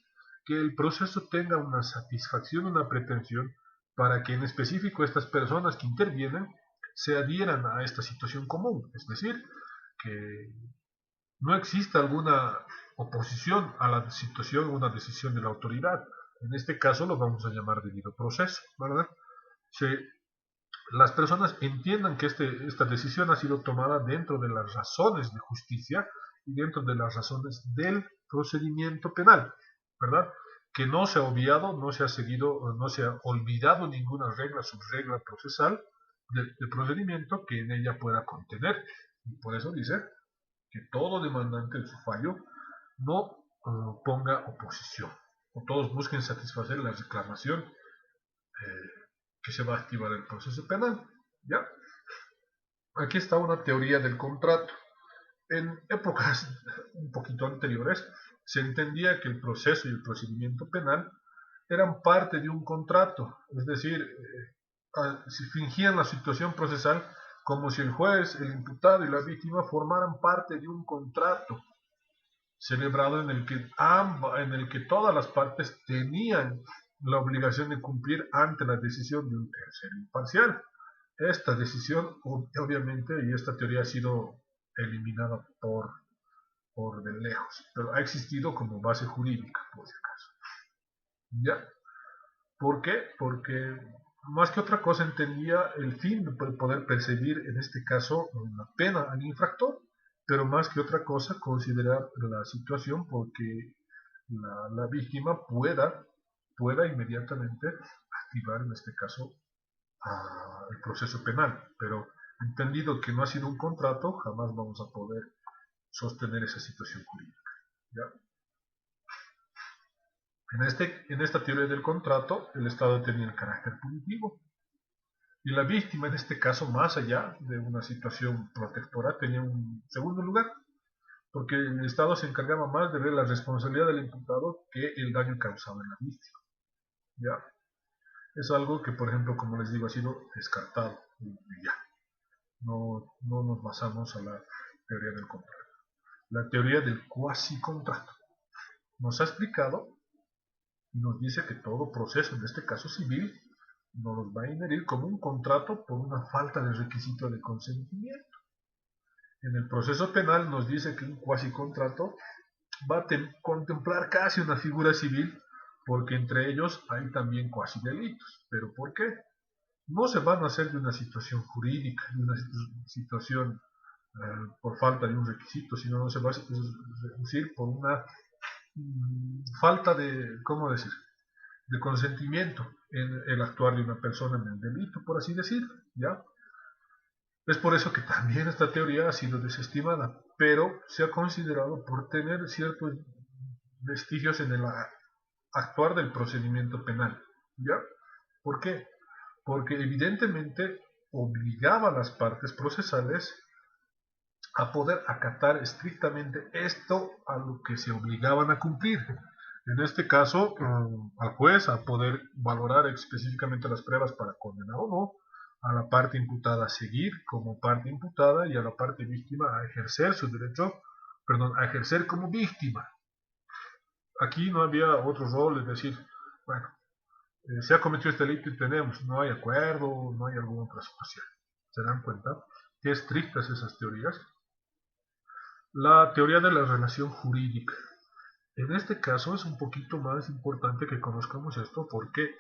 que el proceso tenga una satisfacción, una pretensión, para que en específico estas personas que intervienen se adhieran a esta situación común. Es decir, que no exista alguna oposición a la situación o una decisión de la autoridad. En este caso lo vamos a llamar debido proceso, ¿verdad? Las personas entiendan que esta decisión ha sido tomada dentro de las razones de justicia y dentro de las razones del procedimiento penal, ¿verdad? Que no se ha obviado, no se ha seguido, no se ha olvidado ninguna regla, subregla procesal del procedimiento que en ella pueda contener. Y por eso dice que todo demandante en su fallo no ponga oposición, o todos busquen satisfacer la reclamación que se va a activar el proceso penal. ¿Ya? Aquí está una teoría del contrato. En épocas un poquito anteriores se entendía que el proceso y el procedimiento penal eran parte de un contrato, es decir, se fingían la situación procesal como si el juez, el imputado y la víctima formaran parte de un contrato celebrado en el que todas las partes tenían la obligación de cumplir ante la decisión de un tercero imparcial. Esta decisión, obviamente, y esta teoría ha sido eliminada por de lejos, pero ha existido como base jurídica, por si acaso. ¿Ya? ¿Por qué? Porque más que otra cosa entendía el fin de poder percibir, en este caso, la pena al infractor, pero más que otra cosa considerar la situación porque la víctima pueda inmediatamente activar, en este caso, el proceso penal. Pero entendido que no ha sido un contrato, jamás vamos a poder sostener esa situación jurídica. ¿Ya? En esta teoría del contrato, el Estado tenía el carácter punitivo. Y la víctima, en este caso, más allá de una situación protectora, tenía un segundo lugar, porque el Estado se encargaba más de ver la responsabilidad del imputado que el daño causado en la víctima. ¿Ya? Es algo que, por ejemplo, como les digo, ha sido descartado. Y ya. No nos basamos a la teoría del contrato. La teoría del cuasi contrato nos ha explicado y nos dice que todo proceso, en este caso civil, nos va a inherir como un contrato por una falta de requisito de consentimiento. En el proceso penal nos dice que un cuasi contrato va a contemplar casi una figura civil, porque entre ellos hay también cuasi delitos. ¿Pero por qué? No se van a hacer de una situación jurídica, de una situación por falta de un requisito, sino no se va a reducir por una falta de, ¿cómo decir?, de consentimiento en el actuar de una persona en el delito, por así decir, ¿ya? Es por eso que también esta teoría ha sido desestimada, pero se ha considerado por tener ciertos vestigios en el actuar del procedimiento penal, ¿ya? ¿Por qué? Porque evidentemente obligaba a las partes procesales a poder acatar estrictamente esto a lo que se obligaban a cumplir. En este caso, al juez a poder valorar específicamente las pruebas para condenar o no, a la parte imputada a seguir como parte imputada y a la parte víctima a ejercer su derecho, a ejercer como víctima. Aquí no había otro rol, es decir, bueno, se ha cometido este delito y no hay acuerdo, no hay alguna otra situación. ¿Se dan cuenta? Qué estrictas esas teorías. La teoría de la relación jurídica. En este caso es un poquito más importante que conozcamos esto. ¿Por qué?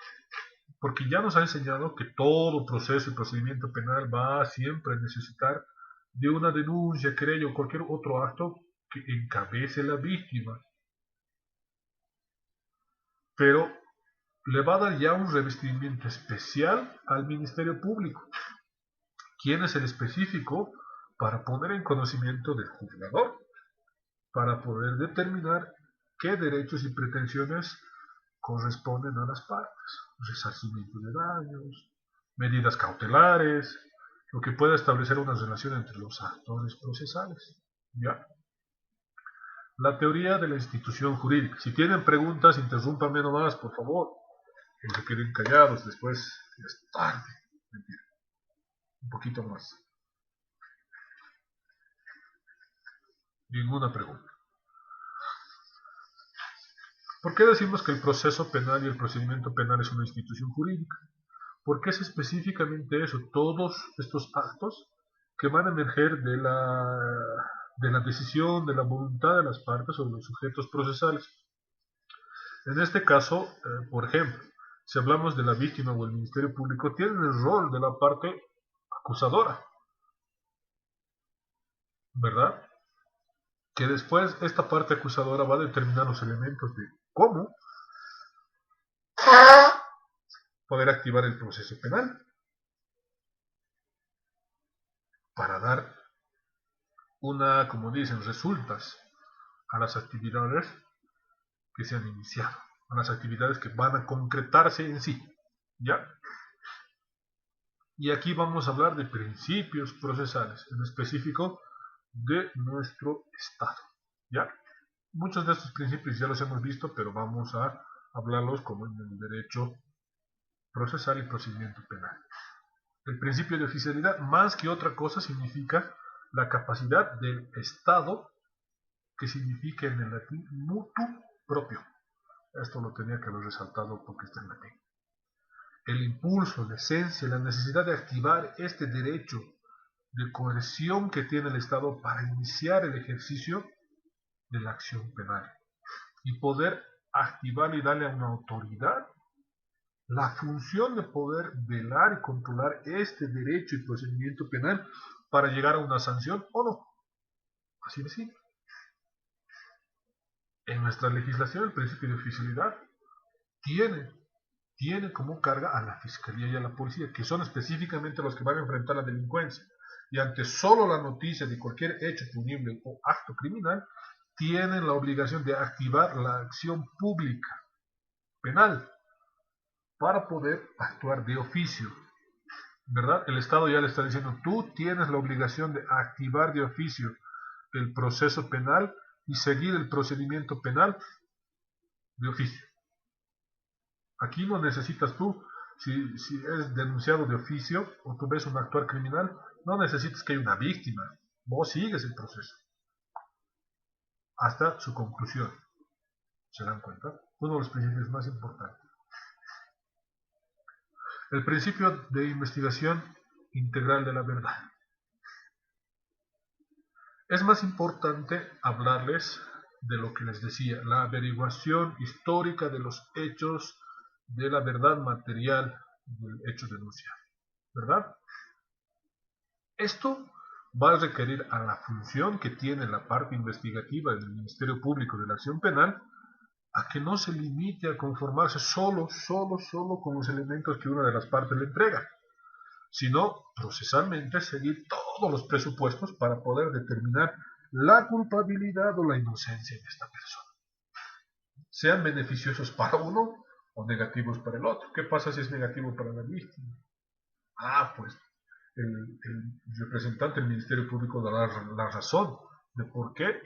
Porque ya nos ha enseñado que todo proceso y procedimiento penal va a siempre necesitar de una denuncia, querella o cualquier otro acto que encabece la víctima. Pero le va a dar ya un revestimiento especial al Ministerio Público. ¿Quién es el específico para poner en conocimiento del juzgador? Para poder determinar qué derechos y pretensiones corresponden a las partes, resarcimiento de daños, medidas cautelares, lo que pueda establecer una relación entre los actores procesales. ¿Ya? La teoría de la institución jurídica. Si tienen preguntas, interrúmpanme nomás, por favor. No se queden callados, después es tarde. Mentira. Un poquito más. Ninguna pregunta. ¿Por qué decimos que el proceso penal y el procedimiento penal es una institución jurídica? Porque es específicamente eso, todos estos actos que van a emerger de la decisión, de la voluntad de las partes o de los sujetos procesales. En este caso, por ejemplo, si hablamos de la víctima o el Ministerio Público, tienen el rol de la parte acusadora, ¿verdad? Que después esta parte acusadora va a determinar los elementos de cómo poder activar el proceso penal para dar como dicen, resultas a las actividades que se han iniciado, a las actividades que van a concretarse en sí, ¿ya? Y aquí vamos a hablar de principios procesales, en específico de nuestro Estado, ¿ya? Muchos de estos principios ya los hemos visto, pero vamos a hablarlos como en el derecho procesal y procedimiento penal. El principio de oficialidad, más que otra cosa, significa la capacidad del Estado, que significa en el latín mutu propio. Esto lo tenía que haber resaltado porque está en latín. El impulso, la esencia, la necesidad de activar este derecho de coerción que tiene el Estado para iniciar el ejercicio de la acción penal y poder activar y darle a una autoridad la función de poder velar y controlar este derecho y procedimiento penal para llegar a una sanción o no. Así de simple. En nuestra legislación el principio de oficialidad tiene como carga a la Fiscalía y a la Policía, que son específicamente los que van a enfrentar la delincuencia. Y ante solo la noticia de cualquier hecho punible o acto criminal, tienen la obligación de activar la acción pública penal para poder actuar de oficio, ¿verdad? El Estado ya le está diciendo, tú tienes la obligación de activar de oficio el proceso penal y seguir el procedimiento penal de oficio. Aquí no necesitas tú, si es denunciado de oficio o tú ves un actuar criminal, no necesitas que haya una víctima, vos sigues el proceso hasta su conclusión. ¿Se dan cuenta? Uno de los principios más importantes. El principio de investigación integral de la verdad. Es más importante hablarles de lo que les decía, la averiguación histórica de los hechos, de la verdad material del hecho denunciado, ¿verdad? Esto va a requerir a la función que tiene la parte investigativa del Ministerio Público de la Acción Penal a que no se limite a conformarse solo con los elementos que una de las partes le entrega, sino procesalmente seguir todos los presupuestos para poder determinar la culpabilidad o la inocencia de esta persona, sean beneficiosos para uno o negativos para el otro. ¿Qué pasa si es negativo para la víctima? Pues el representante del Ministerio Público dará la razón de por qué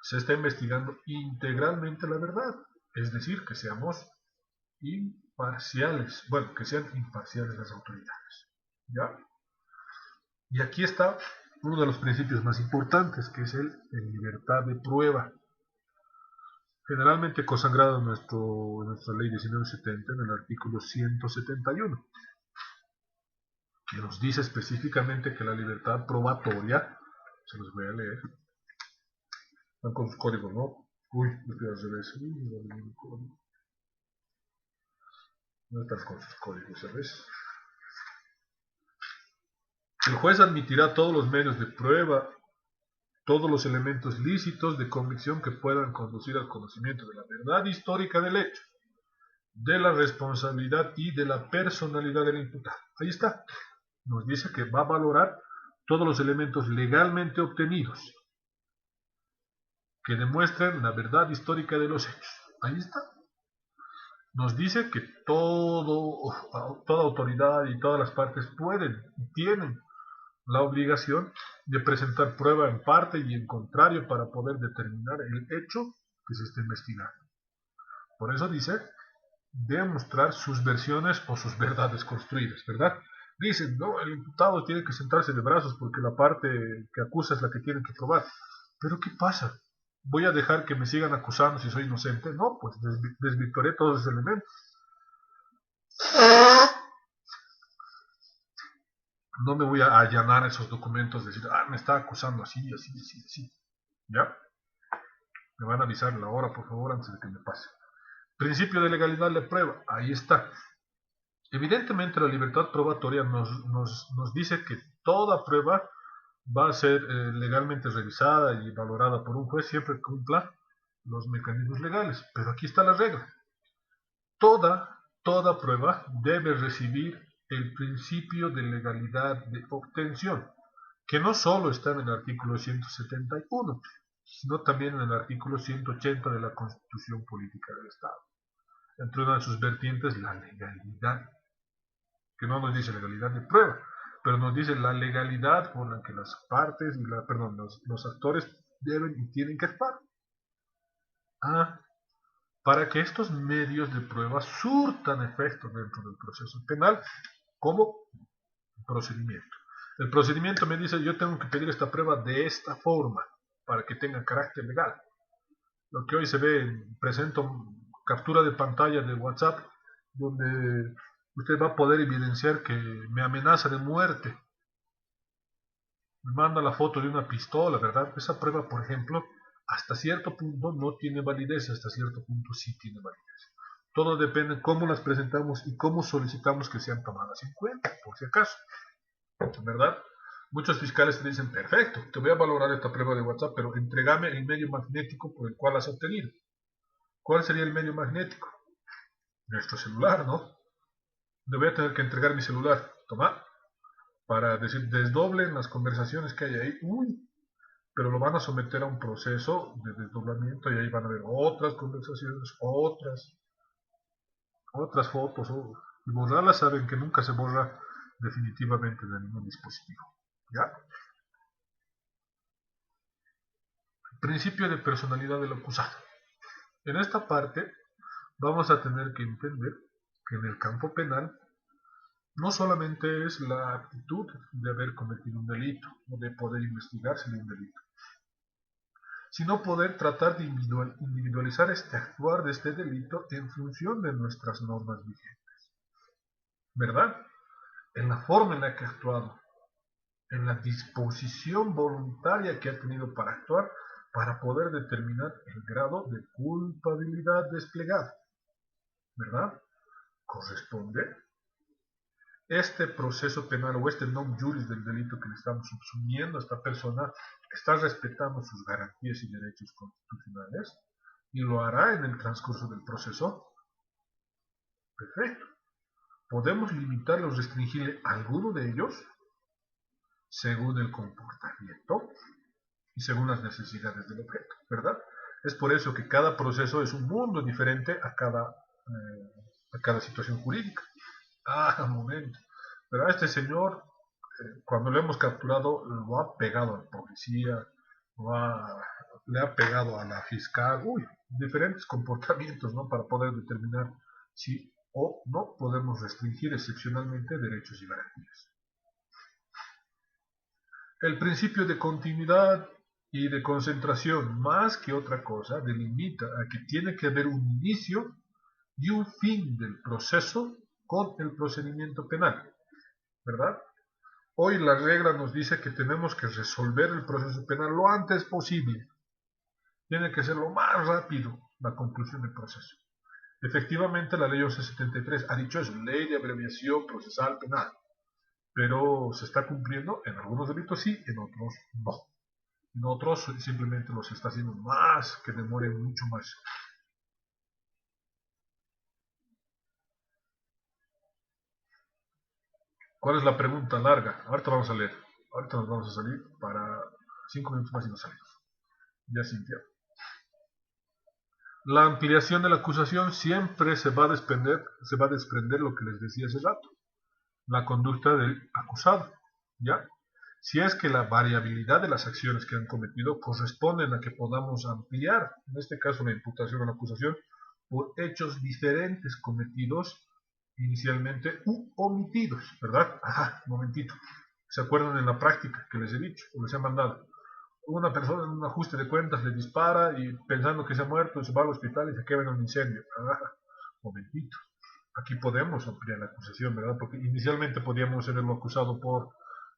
se está investigando integralmente la verdad, es decir, que seamos imparciales, que sean imparciales las autoridades, ¿ya? Y aquí está uno de los principios más importantes, que es el de libertad de prueba, generalmente consagrado en nuestra ley 1970, en el artículo 171, que nos dice específicamente que la libertad probatoria, se los voy a leer, están con sus códigos, ¿no? Me estoy al revés. No están con sus códigos, ¿sabes? El juez admitirá todos los medios de prueba, todos los elementos lícitos de convicción que puedan conducir al conocimiento de la verdad histórica del hecho, de la responsabilidad y de la personalidad del imputado. Ahí está. Nos dice que va a valorar todos los elementos legalmente obtenidos que demuestren la verdad histórica de los hechos. Ahí está. Nos dice que toda autoridad y todas las partes pueden y tienen la obligación de presentar prueba en parte y en contrario para poder determinar el hecho que se está investigando. Por eso dice demostrar sus versiones o sus verdades construidas, ¿verdad? Dicen, no, el imputado tiene que sentarse de brazos porque la parte que acusa es la que tiene que probar. Pero ¿qué pasa? ¿Voy a dejar que me sigan acusando si soy inocente? No, pues desvirtuaré todos esos elementos. No me voy a allanar esos documentos, decir, me está acusando así, así, así, así. ¿Ya? Me van a avisar la hora, por favor, antes de que me pase. Principio de legalidad de prueba, ahí está. Evidentemente la libertad probatoria nos dice que toda prueba va a ser legalmente revisada y valorada por un juez siempre que cumpla los mecanismos legales. Pero aquí está la regla. Toda prueba debe recibir el principio de legalidad de obtención, que no solo está en el artículo 171, sino también en el artículo 180 de la Constitución Política del Estado. Entre una de sus vertientes, la legalidad, que no nos dice legalidad de prueba, pero nos dice la legalidad por la que las partes y los actores deben y tienen que actuar. Para que estos medios de prueba surtan efectos dentro del proceso penal como procedimiento. El procedimiento me dice, yo tengo que pedir esta prueba de esta forma para que tenga carácter legal. Lo que hoy se ve, presento captura de pantalla de WhatsApp, donde usted va a poder evidenciar que me amenaza de muerte. Me manda la foto de una pistola, ¿verdad? Esa prueba, por ejemplo, hasta cierto punto no tiene validez, hasta cierto punto sí tiene validez. Todo depende de cómo las presentamos y cómo solicitamos que sean tomadas en cuenta, por si acaso. ¿Verdad? Muchos fiscales te dicen, perfecto, te voy a valorar esta prueba de WhatsApp, pero entregame el medio magnético por el cual has obtenido. ¿Cuál sería el medio magnético? Nuestro celular, ¿no? Le voy a tener que entregar mi celular. Toma. Para decir, desdoblen las conversaciones que hay ahí. Uy, pero lo van a someter a un proceso de desdoblamiento y ahí van a ver otras conversaciones, otras fotos, y borrarlas saben que nunca se borra definitivamente de ningún dispositivo. ¿Ya? Principio de personalidad del acusado. En esta parte vamos a tener que entender que en el campo penal no solamente es la actitud de haber cometido un delito o de poder investigarse de un delito, sino poder tratar de individualizar este actuar de este delito en función de nuestras normas vigentes. ¿Verdad? En la forma en la que ha actuado, en la disposición voluntaria que ha tenido para actuar, para poder determinar el grado de culpabilidad desplegado. ¿Verdad? Corresponde este proceso penal o este non juris del delito que le estamos subsumiendo a esta persona está respetando sus garantías y derechos constitucionales y lo hará en el transcurso del proceso. Perfecto. Podemos limitarle o restringirle alguno de ellos según el comportamiento y según las necesidades del objeto, ¿verdad? Es por eso que cada proceso es un mundo diferente a cada situación jurídica. Momento. Pero a este señor, cuando lo hemos capturado, lo ha pegado al policía, le ha pegado a la fiscal, diferentes comportamientos, ¿no? Para poder determinar si o no podemos restringir excepcionalmente derechos y garantías. El principio de continuidad y de concentración, más que otra cosa, delimita a que tiene que haber un inicio y un fin del proceso con el procedimiento penal, ¿verdad? Hoy la regla nos dice que tenemos que resolver el proceso penal lo antes posible. Tiene que ser lo más rápido la conclusión del proceso. Efectivamente, la ley 1173 ha dicho eso, ley de abreviación procesal penal, pero se está cumpliendo en algunos delitos sí, en otros no. En otros simplemente los está haciendo más, que demore mucho más. ¿Cuál es la pregunta larga? Ahorita vamos a leer. Ahorita nos vamos a salir para 5 minutos más y nos salimos. Ya, Cintia. La ampliación de la acusación siempre se va a desprender lo que les decía hace rato. La conducta del acusado. ¿Ya? Si es que la variabilidad de las acciones que han cometido corresponden a que podamos ampliar, en este caso la imputación o la acusación, por hechos diferentes cometidos inicialmente u omitidos, ¿verdad? Un momentito. ¿Se acuerdan en la práctica que les he dicho o les he mandado? una persona en un ajuste de cuentas le dispara y pensando que se ha muerto se va al hospital y se quema en un incendio. Momentito. Aquí podemos ampliar la acusación, ¿verdad? Porque inicialmente podíamos haberlo acusado por,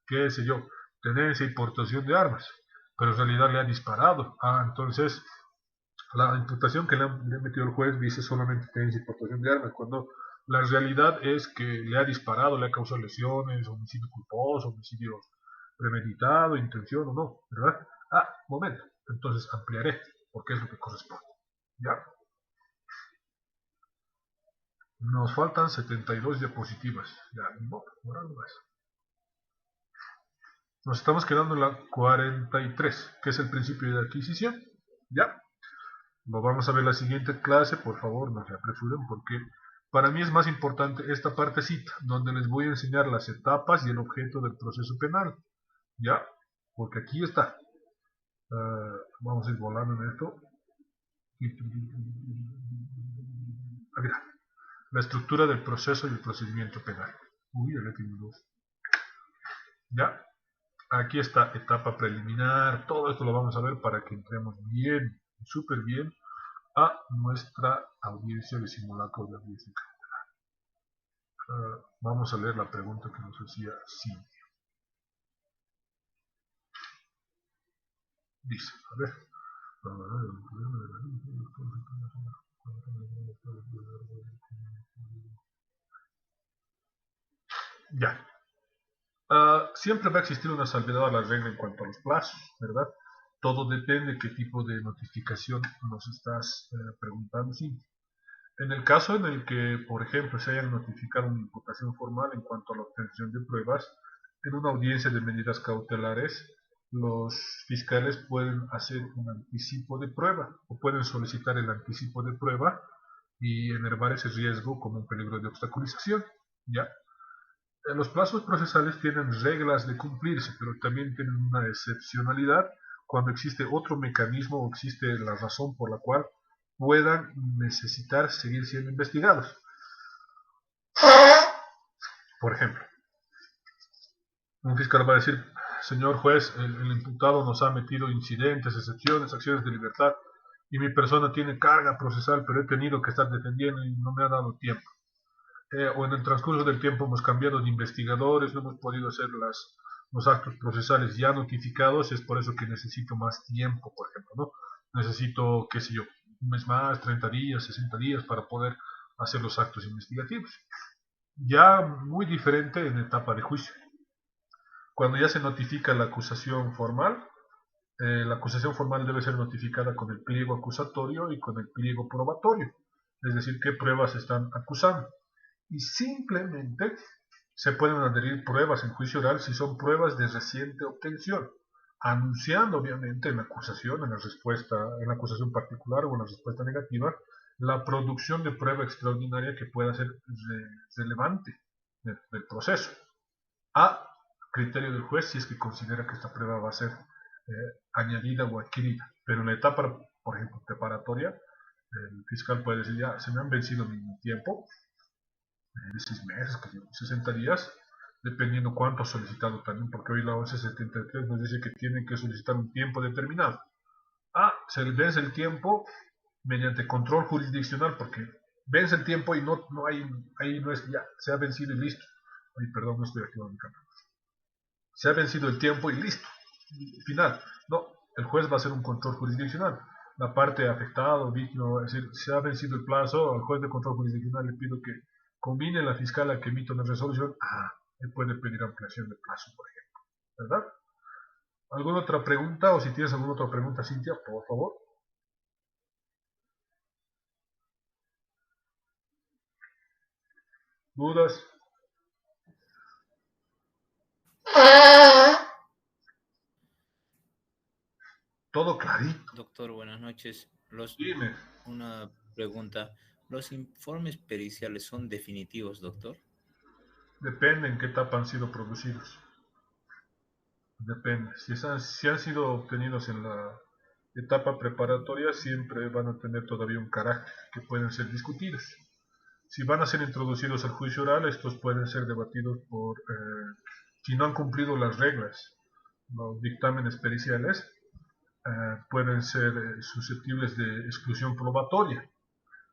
qué sé yo, tenencia y portación de armas, pero en realidad le ha disparado. Entonces la imputación que le ha metido el juez dice solamente tenencia y portación de armas, cuando la realidad es que le ha disparado, le ha causado lesiones, homicidio culposo, homicidio premeditado, intención o no, ¿verdad? Momento, entonces ampliaré, porque es lo que corresponde. ¿Ya? Nos faltan 72 diapositivas. Ya, no más. Nos estamos quedando en la 43, que es el principio de adquisición. ¿Ya? Lo vamos a ver la siguiente clase, por favor, no se apresuren, porque para mí es más importante esta partecita, donde les voy a enseñar las etapas y el objeto del proceso penal. ¿Ya? Porque aquí está. Vamos a ir volando en esto. Mira, la estructura del proceso y el procedimiento penal. ¿Ya? Aquí está etapa preliminar. Todo esto lo vamos a ver para que entremos bien, súper bien, a nuestra audiencia de simulacro de audiencia. Vamos a leer la pregunta que nos hacía Cintia. Dice, a ver. Ya. Siempre va a existir una salvedad a la regla en cuanto a los plazos, ¿verdad? Todo depende de qué tipo de notificación nos estás preguntando, Cintia. En el caso en el que, por ejemplo, se haya notificado una imputación formal en cuanto a la obtención de pruebas, en una audiencia de medidas cautelares, los fiscales pueden hacer un anticipo de prueba o pueden solicitar el anticipo de prueba y enervar ese riesgo como un peligro de obstaculización. ¿Ya? Los plazos procesales tienen reglas de cumplirse, pero también tienen una excepcionalidad cuando existe otro mecanismo o existe la razón por la cual puedan necesitar seguir siendo investigados. Por ejemplo, un fiscal va a decir, señor juez, el imputado nos ha metido incidentes, excepciones, acciones de libertad, y mi persona tiene carga procesal, pero he tenido que estar defendiendo y no me ha dado tiempo. O en el transcurso del tiempo hemos cambiado de investigadores, no hemos podido hacer los actos procesales ya notificados, es por eso que necesito más tiempo, por ejemplo, ¿no? Necesito, qué sé yo, un mes más, 30 días, 60 días para poder hacer los actos investigativos. Ya muy diferente en etapa de juicio. Cuando ya se notifica la acusación formal debe ser notificada con el pliego acusatorio y con el pliego probatorio, es decir, qué pruebas se están acusando. Y simplemente se pueden adherir pruebas en juicio oral si son pruebas de reciente obtención, anunciando obviamente en la acusación, en la acusación particular o en la respuesta negativa, la producción de prueba extraordinaria que pueda ser relevante del proceso, a criterio del juez si es que considera que esta prueba va a ser añadida o adquirida. Pero en la etapa, por ejemplo, preparatoria, el fiscal puede decir, ya, se me han vencido mi tiempo, de 6 meses, 60 días, dependiendo cuánto ha solicitado también, porque hoy la 1173 nos dice que tienen que solicitar un tiempo determinado. Se les vence el tiempo mediante control jurisdiccional, porque vence el tiempo y no hay, ahí no es, ya, se ha vencido y listo. Ay, perdón, no estoy activando mi cámara. Se ha vencido el tiempo y listo. Final. No, el juez va a hacer un control jurisdiccional. La parte afectada, víctima, es decir, se ha vencido el plazo, al juez de control jurisdiccional le pido que combine la fiscal a que emita una resolución. Él puede pedir ampliación de plazo, por ejemplo. ¿Verdad? ¿Alguna otra pregunta? O si tienes alguna otra pregunta, Cintia, por favor. ¿Dudas? Todo clarito. Doctor, buenas noches. Dime. Una pregunta. ¿Los informes periciales son definitivos, doctor? Depende en qué etapa han sido producidos. Depende. Si han sido obtenidos en la etapa preparatoria, siempre van a tener todavía un carácter que pueden ser discutidos. Si van a ser introducidos al juicio oral, estos pueden ser debatidos si no han cumplido las reglas, los dictámenes periciales, pueden ser susceptibles de exclusión probatoria.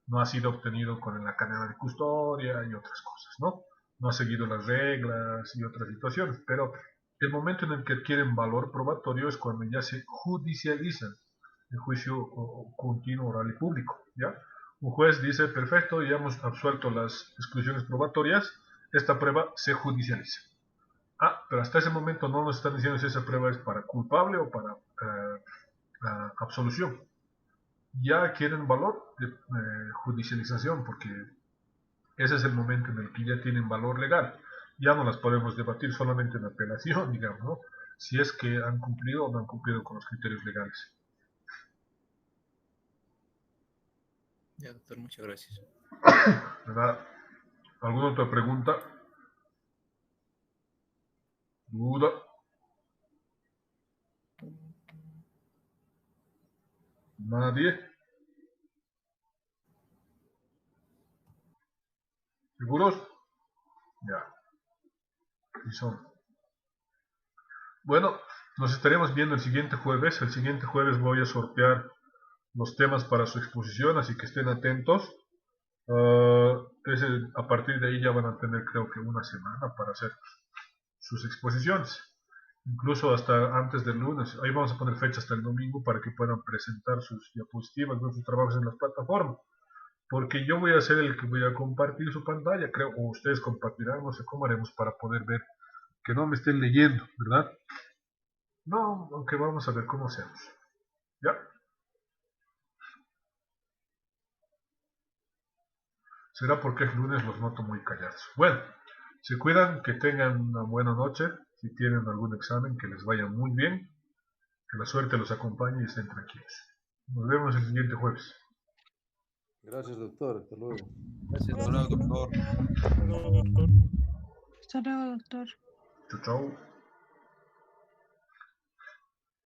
No ha sido obtenido con la cadena de custodia y otras cosas, ¿no? No ha seguido las reglas y otras situaciones, pero el momento en el que adquieren valor probatorio es cuando ya se judicializan el juicio continuo, oral y público, ¿ya? Un juez dice, perfecto, ya hemos absuelto las exclusiones probatorias, esta prueba se judicializa. Pero hasta ese momento no nos están diciendo si esa prueba es para culpable o para absolución. Ya adquieren valor de judicialización, porque ese es el momento en el que ya tienen valor legal. Ya no las podemos debatir solamente en apelación, digamos, ¿no? Si es que han cumplido o no han cumplido con los criterios legales. Ya, doctor, muchas gracias. ¿Verdad? ¿Alguna otra pregunta? ¿Duda? ¿Nadie? ¿Seguros? Ya. Y son. Bueno, nos estaremos viendo el siguiente jueves. El siguiente jueves voy a sortear los temas para su exposición, así que estén atentos. A partir de ahí ya van a tener, creo que, una semana para hacer sus exposiciones. Incluso hasta antes del lunes. Ahí vamos a poner fecha hasta el domingo para que puedan presentar sus diapositivas, sus trabajos en las plataformas. Porque yo voy a ser el que voy a compartir su pantalla, creo, o ustedes compartirán, no sé cómo haremos para poder ver que no me estén leyendo, ¿verdad? No, aunque vamos a ver cómo hacemos. ¿Ya? Será porque es lunes, los noto muy callados. Bueno, se cuidan, que tengan una buena noche. Si tienen algún examen, que les vaya muy bien. Que la suerte los acompañe y estén tranquilos. Nos vemos el siguiente jueves. Gracias, doctor. Hasta luego. Gracias, Hasta luego, doctor. Hasta luego, doctor. Chau, chau.